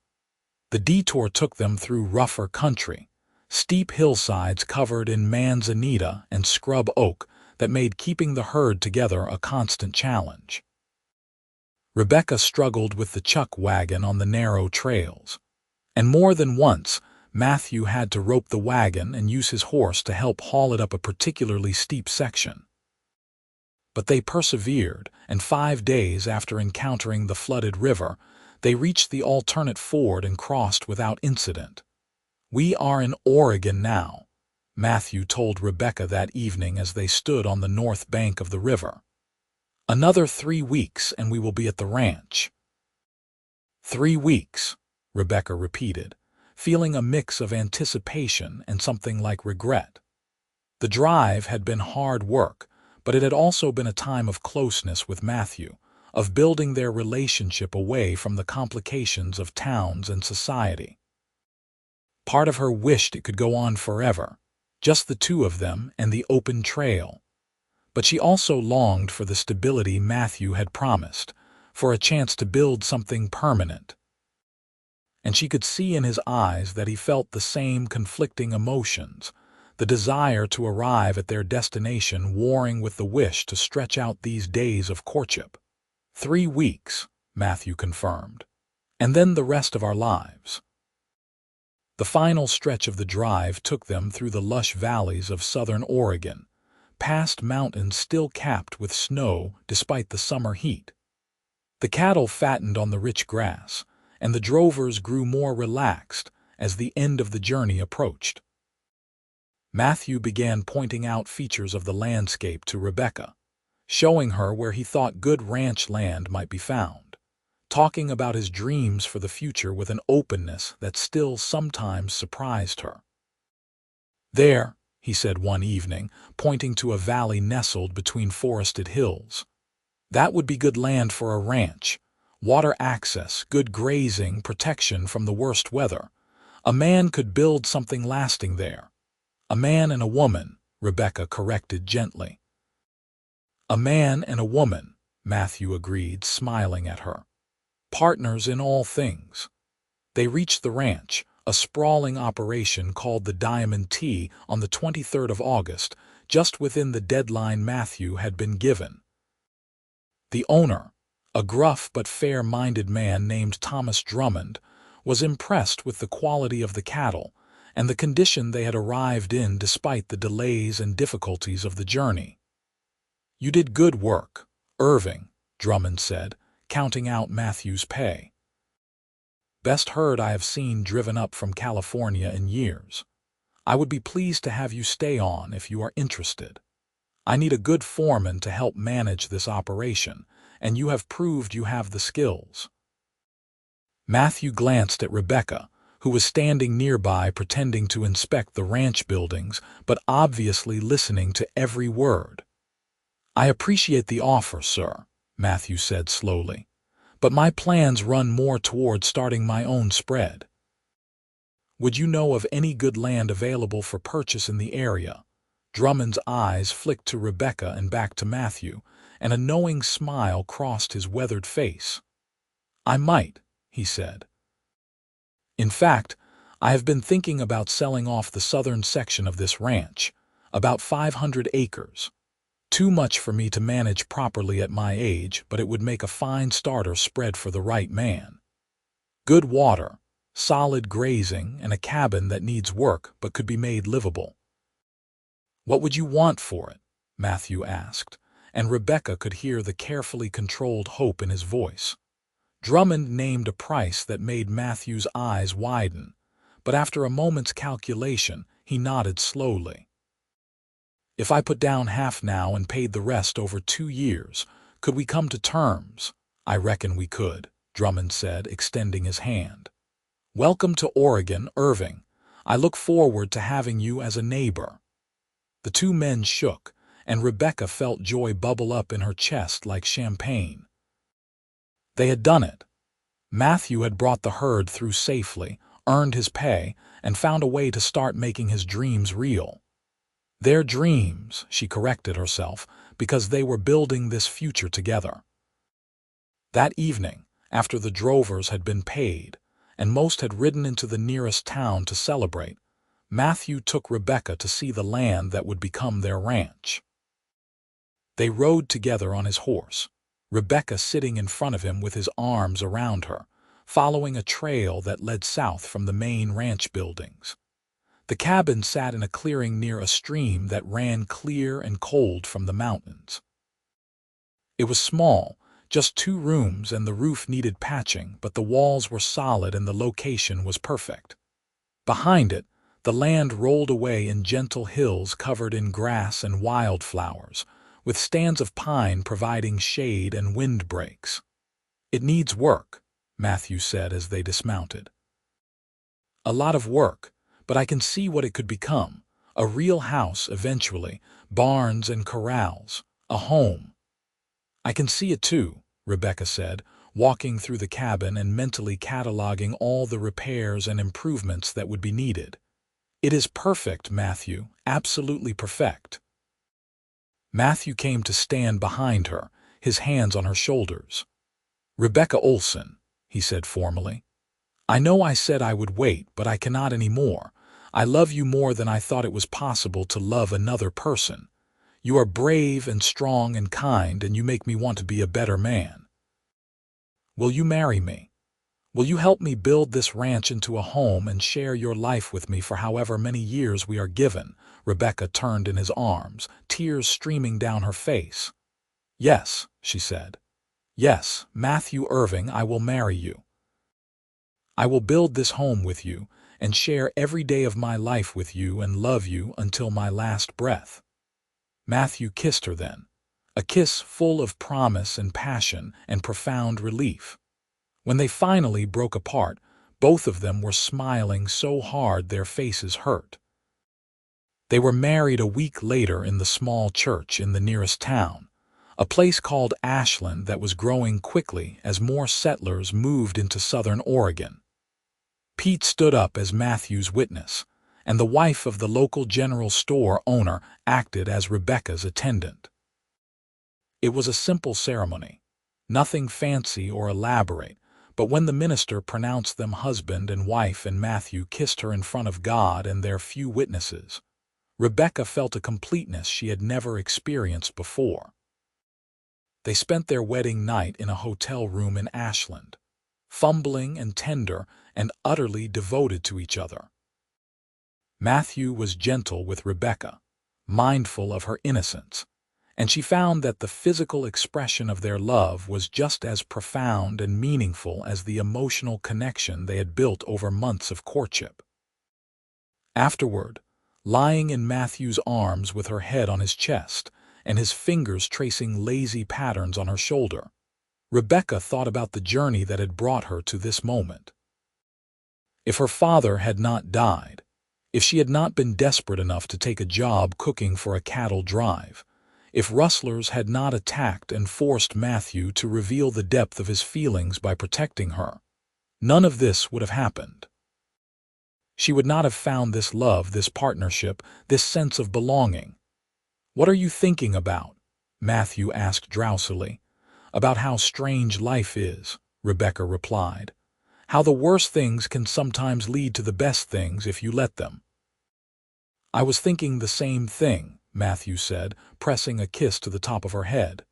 A: The detour took them through rougher country, steep hillsides covered in manzanita and scrub oak that made keeping the herd together a constant challenge. Rebecca struggled with the chuck wagon on the narrow trails, and more than once Matthew had to rope the wagon and use his horse to help haul it up a particularly steep section. But they persevered, and 5 days after encountering the flooded river, they reached the alternate ford and crossed without incident. "We are in Oregon now," Matthew told Rebecca that evening as they stood on the north bank of the river. "Another 3 weeks and we will be at the ranch." 3 weeks, Rebecca repeated, feeling a mix of anticipation and something like regret. The drive had been hard work, but it had also been a time of closeness with Matthew, of building their relationship away from the complications of towns and society. Part of her wished it could go on forever, just the two of them and the open trail. But she also longed for the stability Matthew had promised, for a chance to build something permanent. And she could see in his eyes that he felt the same conflicting emotions, the desire to arrive at their destination warring with the wish to stretch out these days of courtship. 3 weeks, Matthew confirmed, and then the rest of our lives. The final stretch of the drive took them through the lush valleys of southern Oregon, past mountains still capped with snow despite the summer heat. The cattle fattened on the rich grass, and the drovers grew more relaxed as the end of the journey approached. Matthew began pointing out features of the landscape to Rebecca, showing her where he thought good ranch land might be found, talking about his dreams for the future with an openness that still sometimes surprised her. "There," he said one evening, pointing to a valley nestled between forested hills. "That would be good land for a ranch. Water access, good grazing, protection from the worst weather. A man could build something lasting there." "A man and a woman," Rebecca corrected gently. "A man and a woman," Matthew agreed, smiling at her. "Partners in all things." They reached the ranch, a sprawling operation called the Diamond T, on the 23rd of August, just within the deadline Matthew had been given. The owner, a gruff but fair-minded man named Thomas Drummond, was impressed with the quality of the cattle and the condition they had arrived in despite the delays and difficulties of the journey. "You did good work, Irving," Drummond said, counting out Matthew's pay. "Best herd I have seen driven up from California in years. I would be pleased to have you stay on if you are interested. I need a good foreman to help manage this operation, and you have proved you have the skills." Matthew glanced at Rebecca, who was standing nearby pretending to inspect the ranch buildings, but obviously listening to every word. "I appreciate the offer, sir," Matthew said slowly, "but my plans run more toward starting my own spread." "Would you know of any good land available for purchase in the area?" Drummond's eyes flicked to Rebecca and back to Matthew, and a knowing smile crossed his weathered face. "I might," he said. "In fact, I have been thinking about selling off the southern section of this ranch, about 500 acres. Too much for me to manage properly at my age, but it would make a fine starter spread for the right man. Good water, solid grazing, and a cabin that needs work but could be made livable." "What would you want for it?" Matthew asked, and Rebecca could hear the carefully controlled hope in his voice. Drummond named a price that made Matthew's eyes widen, but after a moment's calculation, he nodded slowly. "If I put down half now and paid the rest over 2 years, could we come to terms?" "I reckon we could," Drummond said, extending his hand. "Welcome to Oregon, Irving. I look forward to having you as a neighbor." The two men shook, and Rebecca felt joy bubble up in her chest like champagne. They had done it. Matthew had brought the herd through safely, earned his pay, and found a way to start making his dreams real. Their dreams, she corrected herself, because they were building this future together. That evening, after the drovers had been paid, and most had ridden into the nearest town to celebrate, Matthew took Rebecca to see the land that would become their ranch. They rode together on his horse, Rebecca sitting in front of him with his arms around her, following a trail that led south from the main ranch buildings. The cabin sat in a clearing near a stream that ran clear and cold from the mountains. It was small, just 2 rooms, and the roof needed patching, but the walls were solid and the location was perfect. Behind it, the land rolled away in gentle hills covered in grass and wildflowers, with stands of pine providing shade and windbreaks. "It needs work," Matthew said as they dismounted. "A lot of work, but I can see what it could become. A real house eventually, barns and corrals, a home." "I can see it too," Rebecca said, walking through the cabin and mentally cataloging all the repairs and improvements that would be needed. "It is perfect, Matthew, absolutely perfect." Matthew came to stand behind her, his hands on her shoulders. "Rebecca Olsen," he said formally. "I know I said I would wait, but I cannot anymore. I love you more than I thought it was possible to love another person. You are brave and strong and kind, and you make me want to be a better man. Will you marry me? Will you help me build this ranch into a home and share your life with me for however many years we are given?" Rebecca turned in his arms, tears streaming down her face. "Yes," she said. "Yes, Matthew Irving, I will marry you. I will build this home with you and share every day of my life with you and love you until my last breath." Matthew kissed her then, a kiss full of promise and passion and profound relief. When they finally broke apart, both of them were smiling so hard their faces hurt. They were married a week later in the small church in the nearest town, a place called Ashland that was growing quickly as more settlers moved into southern Oregon. Pete stood up as Matthew's witness, and the wife of the local general store owner acted as Rebecca's attendant. It was a simple ceremony, nothing fancy or elaborate, but when the minister pronounced them husband and wife and Matthew kissed her in front of God and their few witnesses, Rebecca felt a completeness she had never experienced before. They spent their wedding night in a hotel room in Ashland, fumbling and tender and utterly devoted to each other. Matthew was gentle with Rebecca, mindful of her innocence, and she found that the physical expression of their love was just as profound and meaningful as the emotional connection they had built over months of courtship. Afterward, lying in Matthew's arms with her head on his chest and his fingers tracing lazy patterns on her shoulder, Rebecca thought about the journey that had brought her to this moment. If her father had not died, if she had not been desperate enough to take a job cooking for a cattle drive, if rustlers had not attacked and forced Matthew to reveal the depth of his feelings by protecting her, none of this would have happened. She would not have found this love, this partnership, this sense of belonging. "What are you thinking about?" Matthew asked drowsily. "About how strange life is," Rebecca replied. "How the worst things can sometimes lead to the best things if you let them." "I was thinking the same thing," Matthew said, pressing a kiss to the top of her head.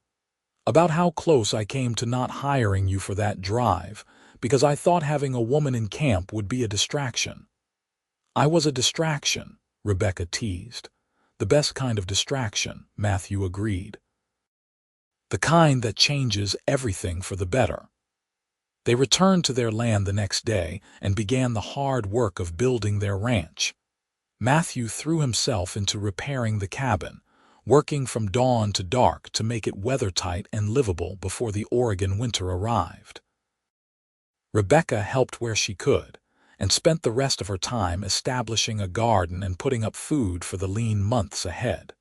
A: "About how close I came to not hiring you for that drive, because I thought having a woman in camp would be a distraction." "I was a distraction," Rebecca teased. "The best kind of distraction," Matthew agreed. "The kind that changes everything for the better." They returned to their land the next day and began the hard work of building their ranch. Matthew threw himself into repairing the cabin, working from dawn to dark to make it weathertight and livable before the Oregon winter arrived. Rebecca helped where she could, and spent the rest of her time establishing a garden and putting up food for the lean months ahead.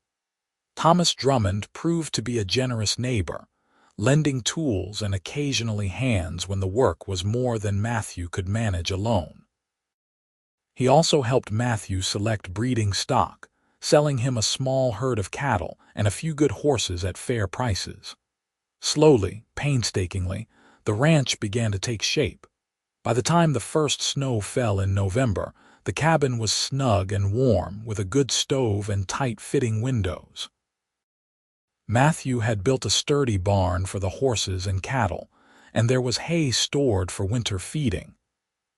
A: Thomas Drummond proved to be a generous neighbor, lending tools and occasionally hands when the work was more than Matthew could manage alone. He also helped Matthew select breeding stock, selling him a small herd of cattle and a few good horses at fair prices. Slowly, painstakingly, the ranch began to take shape. By the time the first snow fell in November, the cabin was snug and warm with a good stove and tight-fitting windows. Matthew had built a sturdy barn for the horses and cattle, and there was hay stored for winter feeding.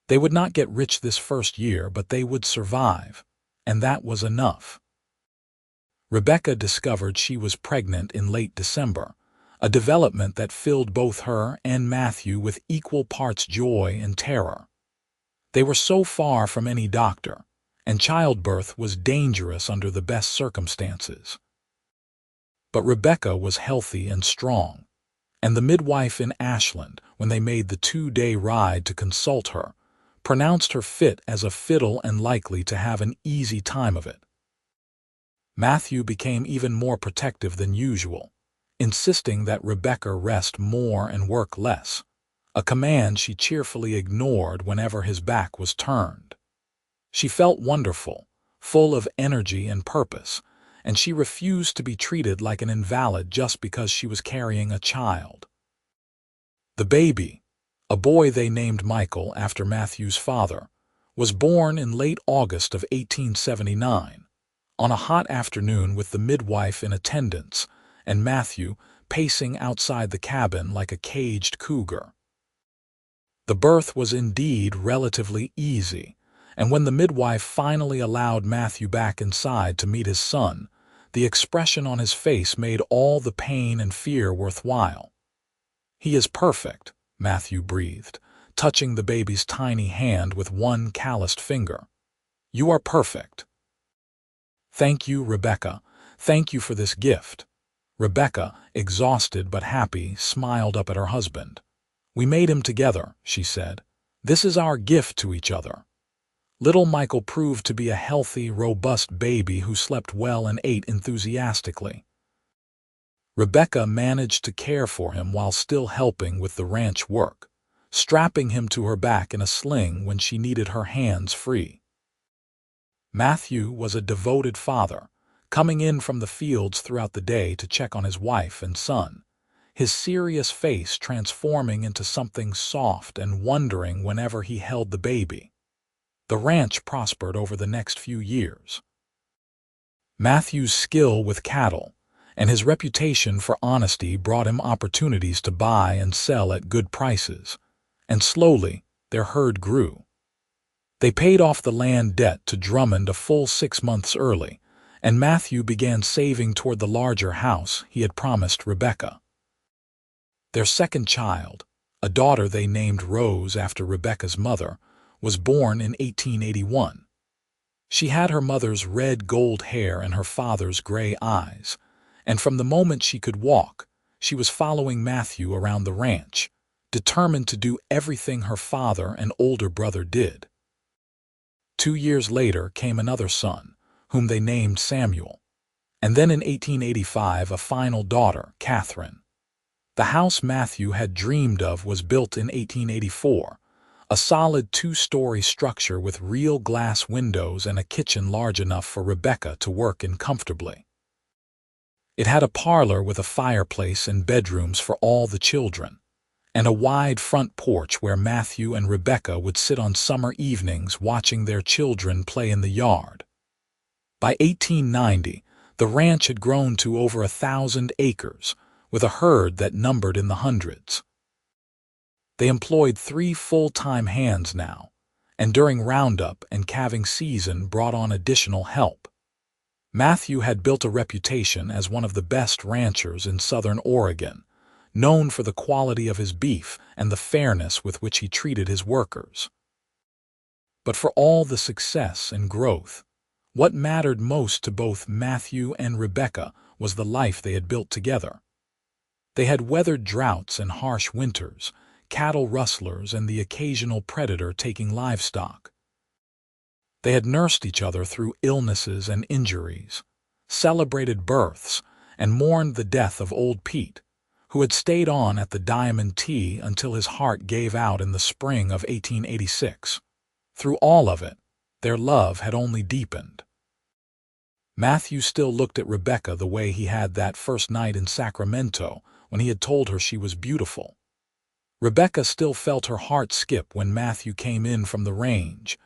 A: They would not get rich this first year, but they would survive, and that was enough. Rebecca discovered she was pregnant in late December, a development that filled both her and Matthew with equal parts joy and terror. They were so far from any doctor, and childbirth was dangerous under the best circumstances. But Rebecca was healthy and strong, and the midwife in Ashland, when they made the 2-day ride to consult her, pronounced her fit as a fiddle and likely to have an easy time of it. Matthew became even more protective than usual, insisting that Rebecca rest more and work less, a command she cheerfully ignored whenever his back was turned. She felt wonderful, full of energy and purpose, and she refused to be treated like an invalid just because she was carrying a child. The baby, a boy they named Michael after Matthew's father, was born in late August of 1879, on a hot afternoon with the midwife in attendance and Matthew pacing outside the cabin like a caged cougar. The birth was indeed relatively easy, and when the midwife finally allowed Matthew back inside to meet his son, the expression on his face made all the pain and fear worthwhile. "He is perfect," Matthew breathed, touching the baby's tiny hand with one calloused finger. "You are perfect." "Thank you, Rebecca. Thank you for this gift." Rebecca, exhausted but happy, smiled up at her husband. "We made him together," she said. "This is our gift to each other." Little Michael proved to be a healthy, robust baby who slept well and ate enthusiastically. Rebecca managed to care for him while still helping with the ranch work, strapping him to her back in a sling when she needed her hands free. Matthew was a devoted father, coming in from the fields throughout the day to check on his wife and son, his serious face transforming into something soft and wondering whenever he held the baby. The ranch prospered over the next few years. Matthew's skill with cattle and his reputation for honesty brought him opportunities to buy and sell at good prices, and slowly their herd grew. They paid off the land debt to Drummond a full 6 months early, and Matthew began saving toward the larger house he had promised Rebecca. Their second child, a daughter they named Rose after Rebecca's mother, was born in 1881. She had her mother's red gold hair and her father's gray eyes, and from the moment she could walk, she was following Matthew around the ranch, determined to do everything her father and older brother did. 2 years later came another son, whom they named Samuel, and then in 1885 a final daughter, Catherine. The house Matthew had dreamed of was built in 1884, a solid 2-story structure with real glass windows and a kitchen large enough for Rebecca to work in comfortably. It had a parlor with a fireplace and bedrooms for all the children, and a wide front porch where Matthew and Rebecca would sit on summer evenings watching their children play in the yard. By 1890, the ranch had grown to over 1,000 acres, with a herd that numbered in the hundreds. They employed 3 full-time hands now, and during roundup and calving season brought on additional help. Matthew had built a reputation as one of the best ranchers in southern Oregon, known for the quality of his beef and the fairness with which he treated his workers. But for all the success and growth, what mattered most to both Matthew and Rebecca was the life they had built together. They had weathered droughts and harsh winters, cattle rustlers and the occasional predator taking livestock. They had nursed each other through illnesses and injuries, celebrated births, and mourned the death of old Pete, who had stayed on at the Diamond Tea until his heart gave out in the spring of 1886. Through all of it, their love had only deepened. Matthew still looked at Rebecca the way he had that first night in Sacramento when he had told her she was beautiful. Rebecca still felt her heart skip when Matthew came in from the range,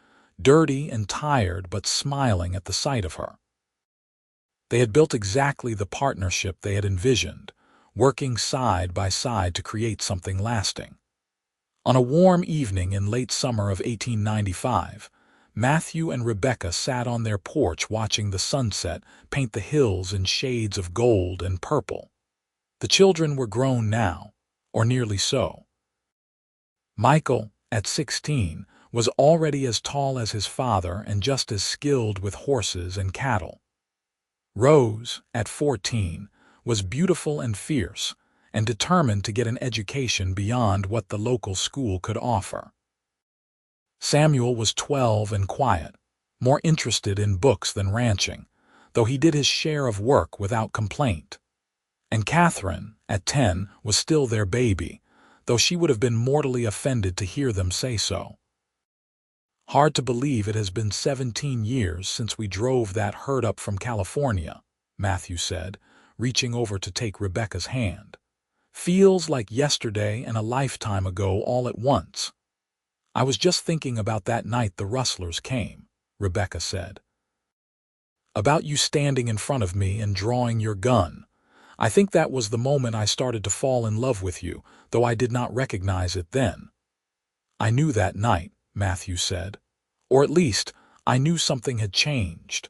A: dirty and tired but smiling at the sight of her. They had built exactly the partnership they had envisioned, working side by side to create something lasting. On a warm evening in late summer of 1895, Matthew and Rebecca sat on their porch watching the sunset paint the hills in shades of gold and purple. The children were grown now, or nearly so. Michael, at 16, was already as tall as his father and just as skilled with horses and cattle. Rose, at 14, was beautiful and fierce, and determined to get an education beyond what the local school could offer. Samuel was 12 and quiet, more interested in books than ranching, though he did his share of work without complaint. And Catherine, at 10, was still their baby, though she would have been mortally offended to hear them say so. "Hard to believe it has been 17 years since we drove that herd up from California," Matthew said, reaching over to take Rebecca's hand. "Feels like yesterday and a lifetime ago all at once." "I was just thinking about that night the Rustlers came," Rebecca said. "About you standing in front of me and drawing your gun. I think that was the moment I started to fall in love with you, though I did not recognize it then." "I knew that night," Matthew said. "Or at least, I knew something had changed.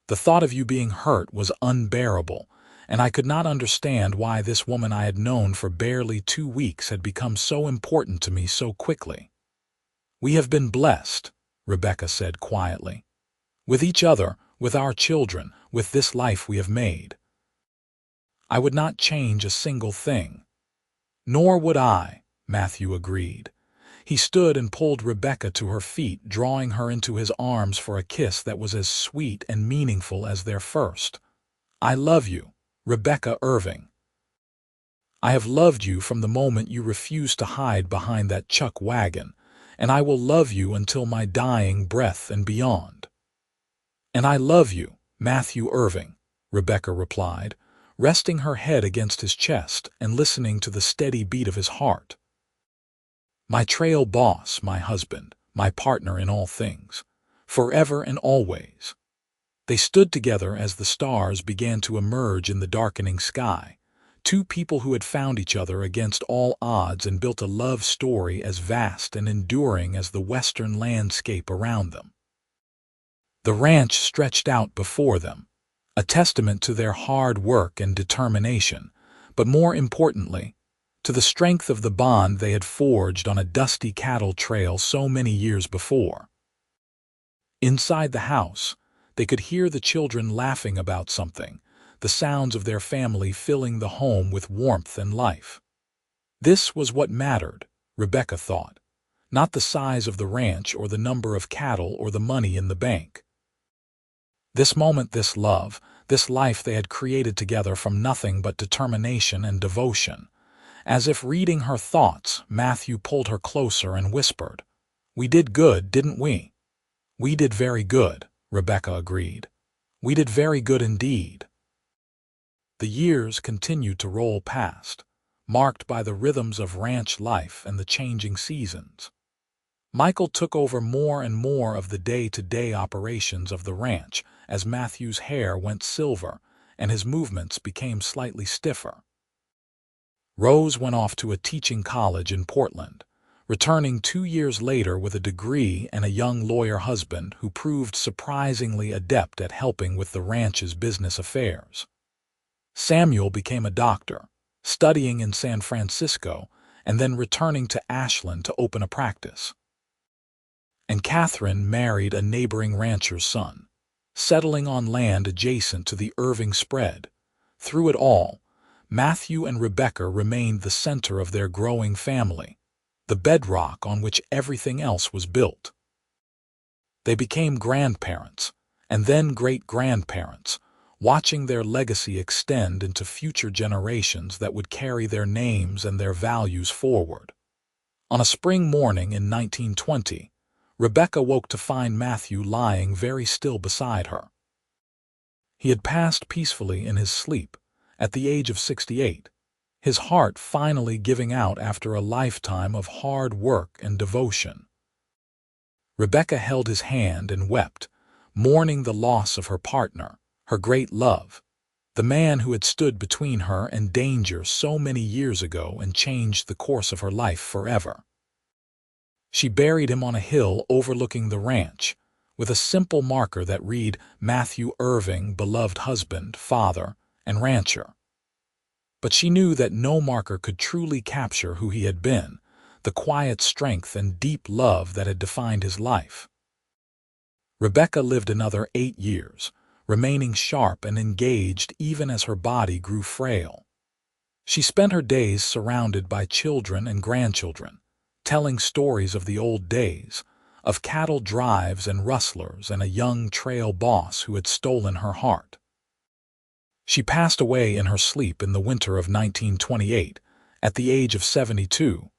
A: The thought of you being hurt was unbearable, and I could not understand why this woman I had known for barely 2 weeks had become so important to me so quickly." "We have been blessed," Rebecca said quietly. "With each other, with our children, with this life we have made." I would not change a single thing." "Nor would I," Matthew agreed. He stood and pulled Rebecca to her feet, drawing her into his arms for a kiss that was as sweet and meaningful as their first. "I love you, Rebecca Irving. I have loved you from the moment you refused to hide behind that chuck wagon, and I will love you until my dying breath and beyond." "And I love you, Matthew Irving," Rebecca replied, resting her head against his chest and listening to the steady beat of his heart. "My trail boss, my husband, my partner in all things, forever and always." They stood together as the stars began to emerge in the darkening sky, two people who had found each other against all odds and built a love story as vast and enduring as the western landscape around them. The ranch stretched out before them, a testament to their hard work and determination, but more importantly, to the strength of the bond they had forged on a dusty cattle trail so many years before. Inside the house, they could hear the children laughing about something, the sounds of their family filling the home with warmth and life. This was what mattered, Rebecca thought, not the size of the ranch or the number of cattle or the money in the bank. This moment, this love, this life they had created together from nothing but determination and devotion. As if reading her thoughts, Matthew pulled her closer and whispered, "We did good, didn't we?" "We did very good," Rebecca agreed. "We did very good indeed." The years continued to roll past, marked by the rhythms of ranch life and the changing seasons. Michael took over more and more of the day-to-day operations of the ranch as Matthew's hair went silver and his movements became slightly stiffer. Rose went off to a teaching college in Portland, returning 2 years later with a degree and a young lawyer husband who proved surprisingly adept at helping with the ranch's business affairs. Samuel became a doctor, studying in San Francisco and then returning to Ashland to open a practice. And Catherine married a neighboring rancher's son, settling on land adjacent to the Irving spread. Through it all, Matthew and Rebecca remained the center of their growing family, the bedrock on which everything else was built. They became grandparents, and then great-grandparents, watching their legacy extend into future generations that would carry their names and their values forward. On a spring morning in 1920, Rebecca woke to find Matthew lying very still beside her. He had passed peacefully in his sleep, at the age of 68, his heart finally giving out after a lifetime of hard work and devotion. Rebecca held his hand and wept, mourning the loss of her partner, her great love, the man who had stood between her and danger so many years ago and changed the course of her life forever. She buried him on a hill overlooking the ranch, with a simple marker that read, "Matthew Irving, beloved husband, father, and rancher." But she knew that no marker could truly capture who he had been, the quiet strength and deep love that had defined his life. Rebecca lived another 8 years, remaining sharp and engaged even as her body grew frail. She spent her days surrounded by children and grandchildren, telling stories of the old days, of cattle drives and rustlers and a young trail boss who had stolen her heart. She passed away in her sleep in the winter of 1928, at the age of 72,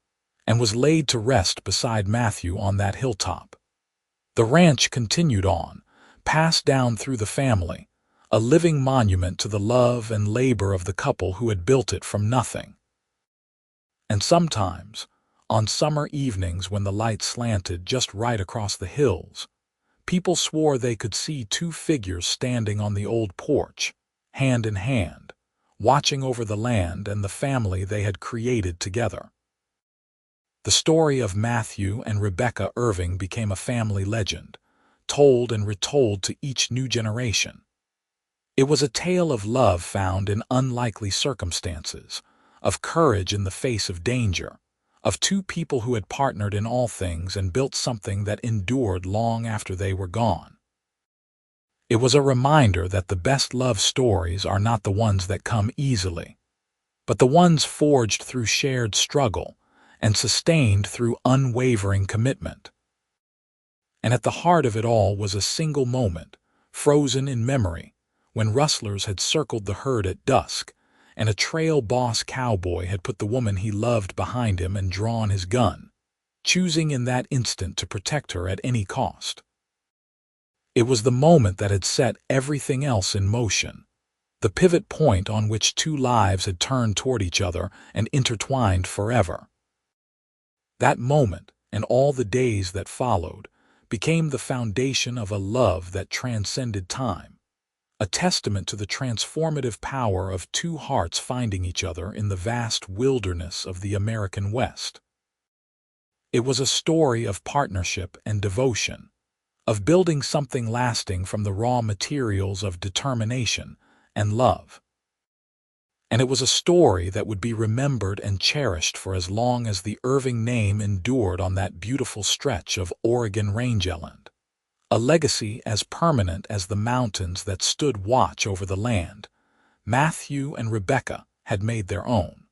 A: and was laid to rest beside Matthew on that hilltop. The ranch continued on, passed down through the family, a living monument to the love and labor of the couple who had built it from nothing. And sometimes, on summer evenings when the light slanted just right across the hills, people swore they could see 2 figures standing on the old porch, hand in hand, watching over the land and the family they had created together. The story of Matthew and Rebecca Irving became a family legend, told and retold to each new generation. It was a tale of love found in unlikely circumstances, of courage in the face of danger, of 2 people who had partnered in all things and built something that endured long after they were gone. It was a reminder that the best love stories are not the ones that come easily, but the ones forged through shared struggle and sustained through unwavering commitment. And at the heart of it all was a single moment, frozen in memory, when rustlers had circled the herd at dusk, and a trail boss cowboy had put the woman he loved behind him and drawn his gun, choosing in that instant to protect her at any cost. It was the moment that had set everything else in motion, the pivot point on which two lives had turned toward each other and intertwined forever. That moment, and all the days that followed, became the foundation of a love that transcended time, a testament to the transformative power of two hearts finding each other in the vast wilderness of the American West. It was a story of partnership and devotion, of building something lasting from the raw materials of determination and love. And it was a story that would be remembered and cherished for as long as the Irving name endured on that beautiful stretch of Oregon rangeland, a legacy as permanent as the mountains that stood watch over the land Matthew and Rebecca had made their own.